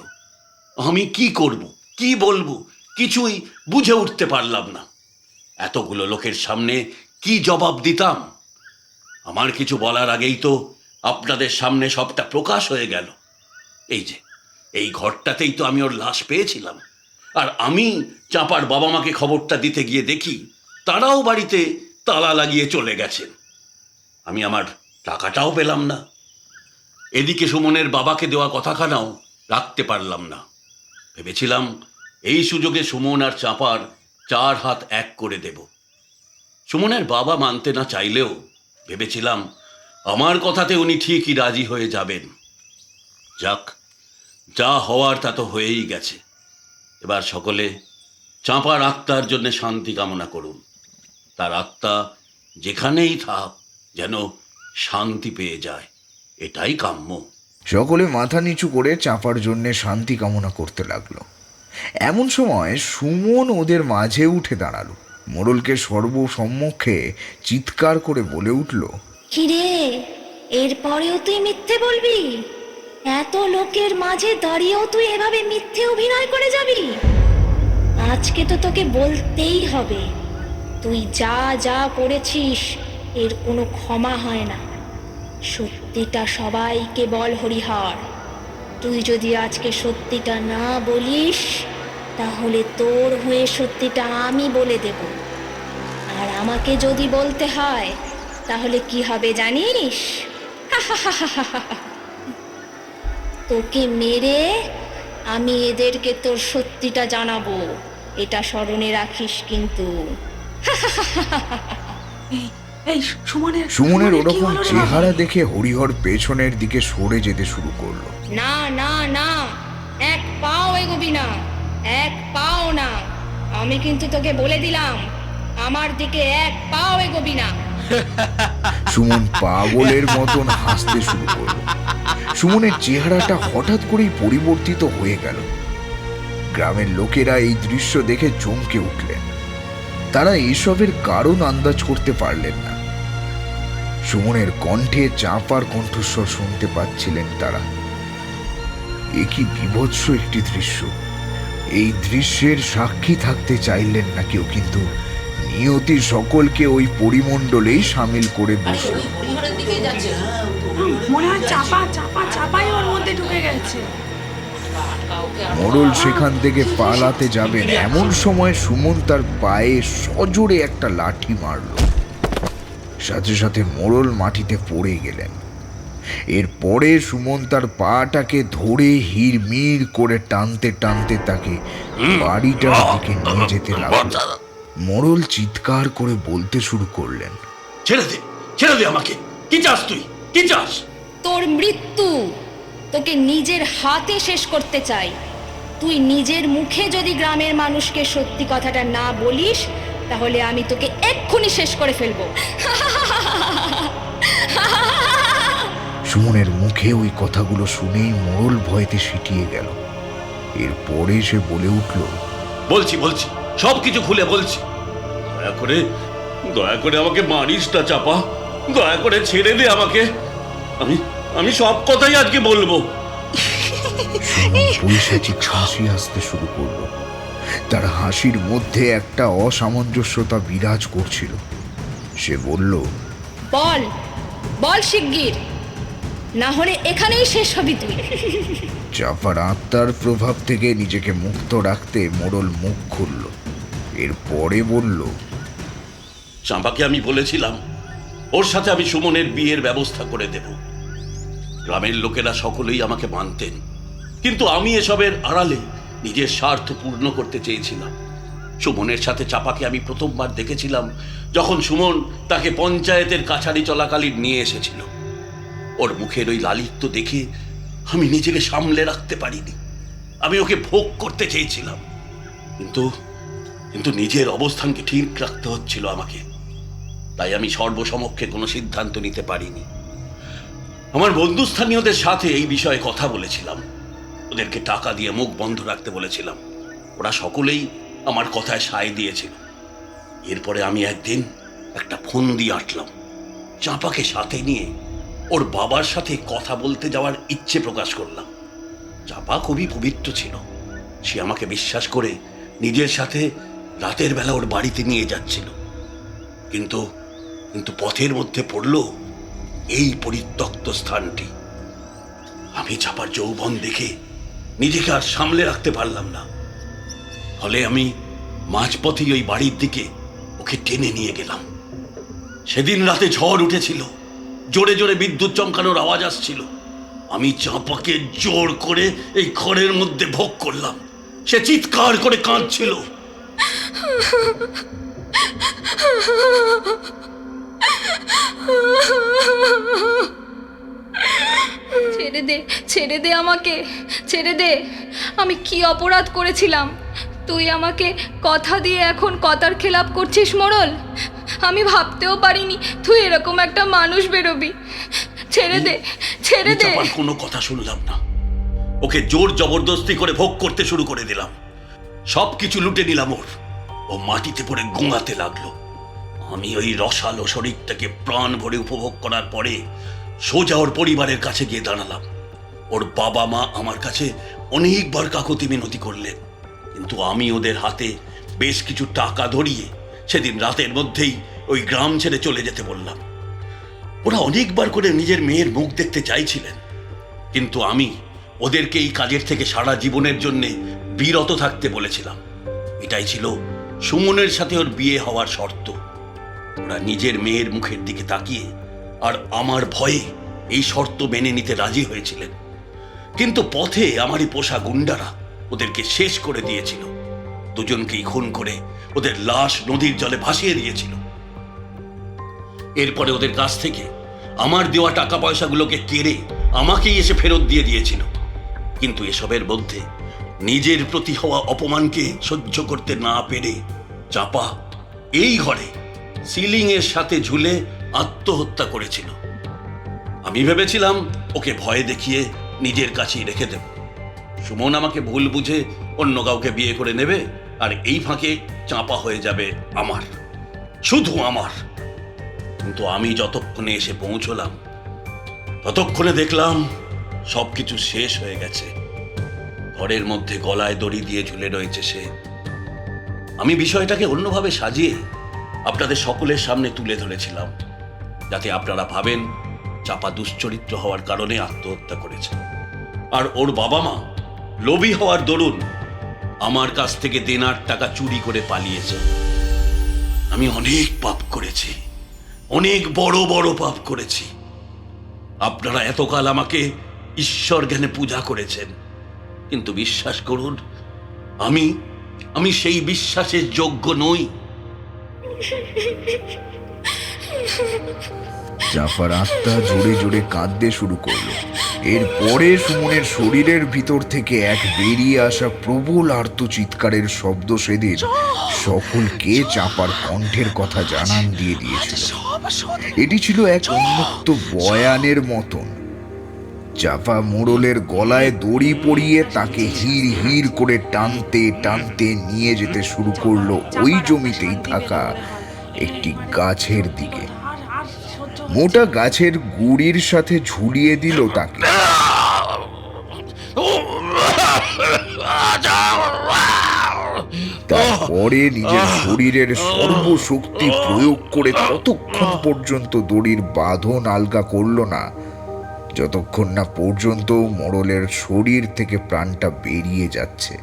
আমি কি করব, কি বলবো, কিছুই বুঝে উঠতে পারলাম না। এতগুলো লোকের সামনে কি জবাব দিতাম? আমার কিছু বলার আগেই তো আপনাদের সামনে সবটা প্রকাশ হয়ে গেল। এই যে এই ঘরটাতেই তো আমি ওর লাশ পেয়েছিলাম, আর আমি চাঁপার বাবা মাকে খবরটা দিতে গিয়ে দেখি তারাও বাড়িতে তালা লাগিয়ে চলে গেছেন। আমি আমার টাকাটাও পেলাম না। এদিকে সুমনের বাবাকে দেওয়া কথাখানাও রাখতে পারলাম না। ভেবেছিলাম এই সুযোগে সুমন আর চাঁপার 4 হাত এক করে দেব। সুমনের বাবা মানতে না চাইলেও ভেবেছিলাম আমার কথাতে উনি ঠিকই রাজি হয়ে যাবেন। যাক, যা হওয়ার তা তো হয়েই গেছে। এবার সকলে চাঁপার আত্মার জন্য শান্তি কামনা করুন। তার আত্মা যেখানেই থাক যেন শান্তি পেয়ে যায়, এটাই কাম্য। সকলে মাথা নিচু করে চাঁপার জন্য শান্তি কামনা করতে লাগলো। এমন সময় সুমন ওদের মাঝে উঠে দাঁড়ালো। মোড়লকে সর্বসম্মুখে চিৎকার করে বলে উঠল, কিরে, এরপরেও তুই মিথ্যে বলবি? এত লোকের মাঝে দাঁড়িয়েও তুই এভাবে মিথ্যে অভিনয় করে যাবি? আজকে তো তোকে বলতেই হবে, তুই যা যা করেছিস এর কোনো ক্ষমা হয় না। সত্যিটা সবাইকে বল হরিহর। তুই যদি আজকে সত্যিটা না বলিস, তাহলে তোর হয়ে সত্যিটা আমি বলে দেব। আর আমাকে যদি বলতে হয়, তাহলে কি হবে জানিস? তোকে মেরে আমি এদেরকে তোর সত্যিটা জানাবো। এটা স্মরণে রাখিস কিন্তু। এই এই সুমনের সুমনের কি ওরকম হলো রে চেহারা বাবা? দেখে হরিহর পেছনের দিকে সরে যেতে শুরু করলো। না না না, এক পাও এগোবি না, এক পাও না। আমি কিন্তু তোকে বলে দিলাম, আমার দিকে এক পাও এগোবি না। সুমন পাগলের মতন হাসতে শুরু করলো। সুমনের চেহারাটা হঠাৎ করেই পরিবর্তিত হয়ে গেল। গ্রামের লোকেরা এই দৃশ্য দেখে চমকে উঠলেন। তারা এসবের কারণ আন্দাজ করতে পারলেন না। সুমনের কণ্ঠে চাপার কণ্ঠস্বর শুনতে পাচ্ছিলেন তারা। এ কি বিভৎস একটি দৃশ্য! এই দৃশ্যের সাক্ষী থাকতে চাইলেন না কেউ, কিন্তু নিয়তি সকলকে ওই পরিমণ্ডলেই সামিল করে বসল। মনে হয় চাপাই ওর মধ্যে ঢুকে গেছে। মোড়ল সেখান থেকে পালাতে যাবেন এমন সময় সুমন তার পায়ে সজোরে একটা লাঠি মারল। সাথে সাথে মোড়ল মাটিতে পড়ে গেলেন। এরপরে সুমন তার পাটাকে ধরে হিড়মিড় করে টানতে টানতে তাকে বাড়িটার দিকে নিয়ে যেতে লাগলো। মোড়ল চিৎকার করে বলতে শুরু করলেন, ছেড়ে দে আমাকে। কি চাস তুই? কি চাস? তোর মৃত্যু। তোকে নিজের হাতে শেষ করতে চাই। তুই নিজের মুখে যদি গ্রামের মানুষকে সত্যি কথাটা না বলিস, তাহলে আমি তোকে এক্ষুনি শেষ করে ফেলবো। সুমনের মুখে ওই কথাগুলো শুনেই মোড়ল ভয়তে সিটিয়ে গেল। এরপরে সে বলে উঠল, বলছি সবকিছু খুলে বলছি। দয়া করে আমাকে মারিস না চাপা। দয়া করে ছেড়ে দে আমাকে। আমি সব কথাই আজকে বলবো। সুমন পৈশাচিক হাসি আসতে শুরু করলো। তার হাসির মধ্যে একটা অসামঞ্জস্যতা বিরাজ করছিল। সে বলল, বল বল শিগগির, না হলে এখানেই শেষ হবি তুই। চাপার আত্মার প্রভাব থেকে নিজেকে মুক্ত রাখতে মোড়ল মুখ খুলল। এরপরে বলল, চাম্পাকে আমি বলেছিলাম ওর সাথে আমি সুমনের বিয়ের ব্যবস্থা করে দেব। গ্রামের লোকেরা সকলেই আমাকে মানতেন, কিন্তু আমি এসবের আড়ালে নিজের স্বার্থ পূর্ণ করতে চেয়েছিলাম। সুমনের সাথে চাপাকে আমি প্রথমবার দেখেছিলাম যখন সুমন তাকে পঞ্চায়েতের কাছারি চলাকালীন নিয়ে এসেছিল। ওর মুখের ওই লালিত্য দেখে আমি নিজেকে সামলে রাখতে পারিনি। আমি ওকে ভোগ করতে চেয়েছিলাম, কিন্তু নিজের অবস্থানকে ঠিক রাখতে হচ্ছিল আমাকে। তাই আমি সর্বসমক্ষে কোনো সিদ্ধান্ত নিতে পারিনি। আমার বন্ধুস্থানীয়দের সাথে এই বিষয়ে কথা বলেছিলাম। ওদেরকে টাকা দিয়ে মুখ বন্ধ রাখতে বলেছিলাম। ওরা সকলেই আমার কথায় সায় দিয়েছিল। এরপরে আমি একদিন একটা ফোন দিয়ে আটলাম। চাপাকে সাথে নিয়ে ওর বাবার সাথে কথা বলতে যাওয়ার ইচ্ছে প্রকাশ করলাম। চাপা খুবই পবিত্র ছিল। সে আমাকে বিশ্বাস করে নিজের সাথে রাতের বেলা ওর বাড়িতে নিয়ে যাচ্ছিল। কিন্তু পথের মধ্যে পড়ল এই পরিত্যক্ত স্থানটি। আমি চাপার যৌবন দেখে নিজেকে আর সামলে রাখতে পারলাম না। ফলে আমি মাঝপথেই ওই বাড়ির দিকে ওকে টেনে নিয়ে গেলাম। সেদিন রাতে ঝড় উঠেছিল, জোরে জোরে বিদ্যুৎ চমকানোর আওয়াজ আসছিল। আমি চাপাকে জোর করে এই ঘরের মধ্যে ভোগ করলাম। সে চিৎকার করে কাঁদছিল। ছেড়ে দে আমাকে, ছেড়ে দে। আমি কি অপরাধ করেছিলাম? তুই আমাকে কথা দিয়ে এখন কথার খেলাপ করছিস মোড়ল। আমি ভাবতেও পারিনি তুই এরকম একটা মানুষ বেরোবি। ছেড়ে দে। চাপার কোনো কথা শুনলাম না। ওকে জোর জবরদস্তি করে ভোগ করতে শুরু করে দিলাম। সবকিছু লুটে নিলাম ওর। ও মাটিতে পড়ে গোঙাতে লাগলো। আমি ওই রসালো শরীরটাকে প্রাণ ভরে উপভোগ করার পরে সোজা ওর পরিবারের কাছে গিয়ে দাঁড়ালাম। ওর বাবা মা আমার কাছে অনেকবার কাকুতি মিনতি করলেন, কিন্তু আমি ওদের হাতে বেশ কিছু টাকা ধরিয়ে সেদিন রাতের মধ্যেই ওই গ্রাম ছেড়ে চলে যেতে বললাম। ওরা অনেকবার করে নিজের মেয়ের মুখ দেখতে চাইছিলেন, কিন্তু আমি ওদেরকে এই কাজের থেকে সারা জীবনের জন্যে বিরত থাকতে বলেছিলাম। এটাই ছিল সুমনের সাথে ওর বিয়ে হওয়ার শর্ত। ওরা নিজের মেয়ের মুখের দিকে তাকিয়ে আর আমার ভয়ে এই শর্ত মেনে নিতে রাজি হয়েছিলেন। কিন্তু পথে আমারই পোষা গুন্ডারা ওদেরকে শেষ করে দিয়েছিল। দুজনকেই খুন করে ওদের লাশ নদীর জলে ভাসিয়ে দিয়েছিল। এরপরে ওদের কাছ থেকে আমার দেওয়া টাকা পয়সাগুলোকে কেড়ে আমাকেই এসে ফেরত দিয়ে দিয়েছিল। কিন্তু এসবের মধ্যে নিজের প্রতি হওয়া অপমানকে সহ্য করতে না পেরে চাপা এই ঘরে সিলিং এর সাথে ঝুলে আত্মহত্যা করেছিল। আমি ভেবেছিলাম ওকে ভয় দেখিয়ে নিজের কাছেই রেখে দেব। সুমন আমাকে ভুল বুঝে অন্য কাউকে বিয়ে করে নেবে, আর এই ফাঁকে চাপা হয়ে যাবে আমার, শুধু আমার। কিন্তু আমি যতক্ষণে এসে পৌঁছলাম ততক্ষণে দেখলাম সবকিছু শেষ হয়ে গেছে। ঘরের মধ্যে গলায় দড়ি দিয়ে ঝুলে রয়েছে সে। আমি বিষয়টাকে অন্যভাবে সাজিয়ে আপনাদের সকলের সামনে তুলে ধরেছিলাম, যাতে আপনারা ভাবেন চাপা দুশ্চরিত্র হওয়ার কারণে আত্মহত্যা করেছে, আর ওর বাবা মা লোভী হওয়ার দরুন আমার কাছ থেকে দেনার টাকা চুরি করে পালিয়েছে। আমি অনেক পাপ করেছি, অনেক বড় বড় পাপ করেছি। আপনারা এতকাল আমাকে ঈশ্বর জ্ঞানে পূজা করেছেন, কিন্তু বিশ্বাস করুন আমি সেই বিশ্বাসের যোগ্য নই। চাপার আত্মা জোরে জোরে কাঁদতে শুরু করলো। এরপরে সুমনের শরীরের ভিতর থেকে এক বেরিয়ে আসা প্রবল আর্তচিৎকারের শব্দ সেদিন সকলকে চাপার কণ্ঠের কথা জানান দিয়ে দিয়েছিল। এটি ছিল এক উন্মুক্ত বয়ানের মতন। চাপা মোড়লের গলায় দড়ি পরিয়ে তাকে হির হির করে টানতে টানতে নিয়ে যেতে শুরু করলো ওই জমিতেই থাকা একটি গাছের দিকে। মোটা গাছের গুড়ির সাথে ঝুলিয়ে দিল তাকে। তারপরে নিজের শরীরের সর্বশক্তি প্রয়োগ করে ততক্ষণ পর্যন্ত দড়ির বাঁধন আলগা করল না, যতক্ষণ না পর্যন্ত মোড়লের শরীর থেকে প্রাণটা বেরিয়ে যাচ্ছে।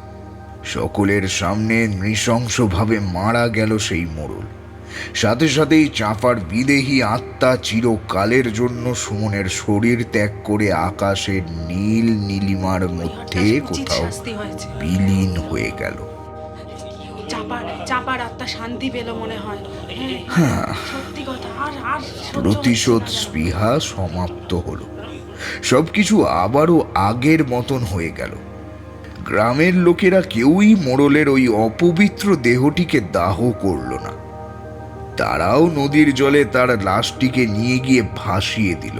সকলের সামনে নৃশংসভাবে মারা গেল সেই মোড়ল। সাথে সাথেই চাপার বিদেহী আত্মা চিরকালের জন্য সুমনের শরীর ত্যাগ করে আকাশের নীল নীলিমার মধ্যে কোথাও বিলীন হয়ে গেল। চাপার আত্মা শান্তি পেল মনে হয়। সত্যি কথা, আর প্রতিশোধ স্পৃহা সমাপ্ত হলো। সবকিছু আবারও আগের মতন হয়ে গেল। গ্রামের লোকেরা কেউই মোড়লের ওই অপবিত্র দেহটিকে দাহ করল না। তারাও নদীর জলে তার লাশটিকে নিয়ে গিয়ে ভাসিয়ে দিল।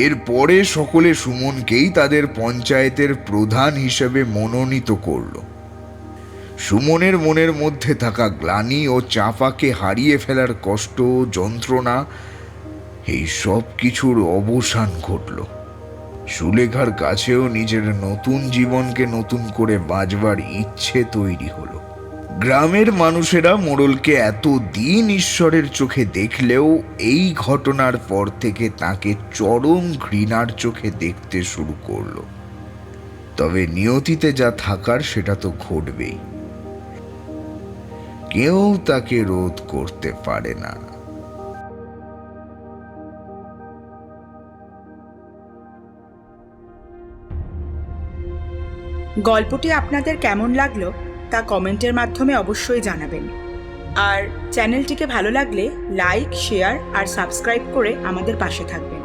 এরপরে সকলে সুমনকেই তাদের পঞ্চায়েতের প্রধান হিসেবে মনোনীত করল। সুমনের মনের মধ্যে থাকা গ্লানি ও চাপাকে হারিয়ে ফেলার কষ্ট, যন্ত্রণা, এই সব কিছুর অবসান ঘটল। সুলেখার কাছেও নিজের নতুন জীবনকে নতুন করে বাঁচবার ইচ্ছে তৈরি হলো। গ্রামের মানুষেরা মোড়লকে এতদিন ঈশ্বরের চোখে দেখলেও এই ঘটনার পর থেকে তাকে চরম ঘৃণার চোখে দেখতে শুরু করলো। তবে নিয়তিতে যা থাকার সেটা তো ঘটবেই, কেউ তাকে রোধ করতে পারে না। গল্পটি আপনাদের কেমন লাগলো তা কমেন্টের মাধ্যমে অবশ্যই জানাবেন। আর চ্যানেলটিকে ভালো লাগলে লাইক, শেয়ার আর সাবস্ক্রাইব করে আমাদের পাশে থাকবেন।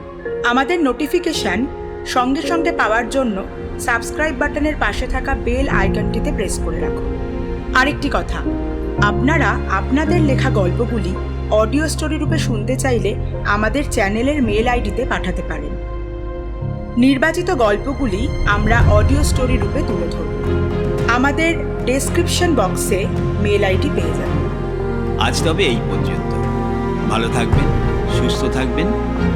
আমাদের নোটিফিকেশান সঙ্গে সঙ্গে পাওয়ার জন্য সাবস্ক্রাইব বাটনের পাশে থাকা বেল আইকনটিতে প্রেস করে রাখুন। আরেকটি কথা, আপনারা আপনাদের লেখা গল্পগুলি অডিও স্টোরি রূপে শুনতে চাইলে আমাদের চ্যানেলের মেল আইডিতে পাঠাতে পারেন। নির্বাচিত গল্পগুলি আমরা অডিও স্টোরি রূপে তুলে ধরব। আমাদের ডেসক্রিপশন বক্সে মেল আইডি পেয়ে যাবেন। আজ তবে এই পর্যন্ত। ভালো থাকবেন, সুস্থ থাকবেন।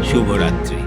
শুভরাত্রি।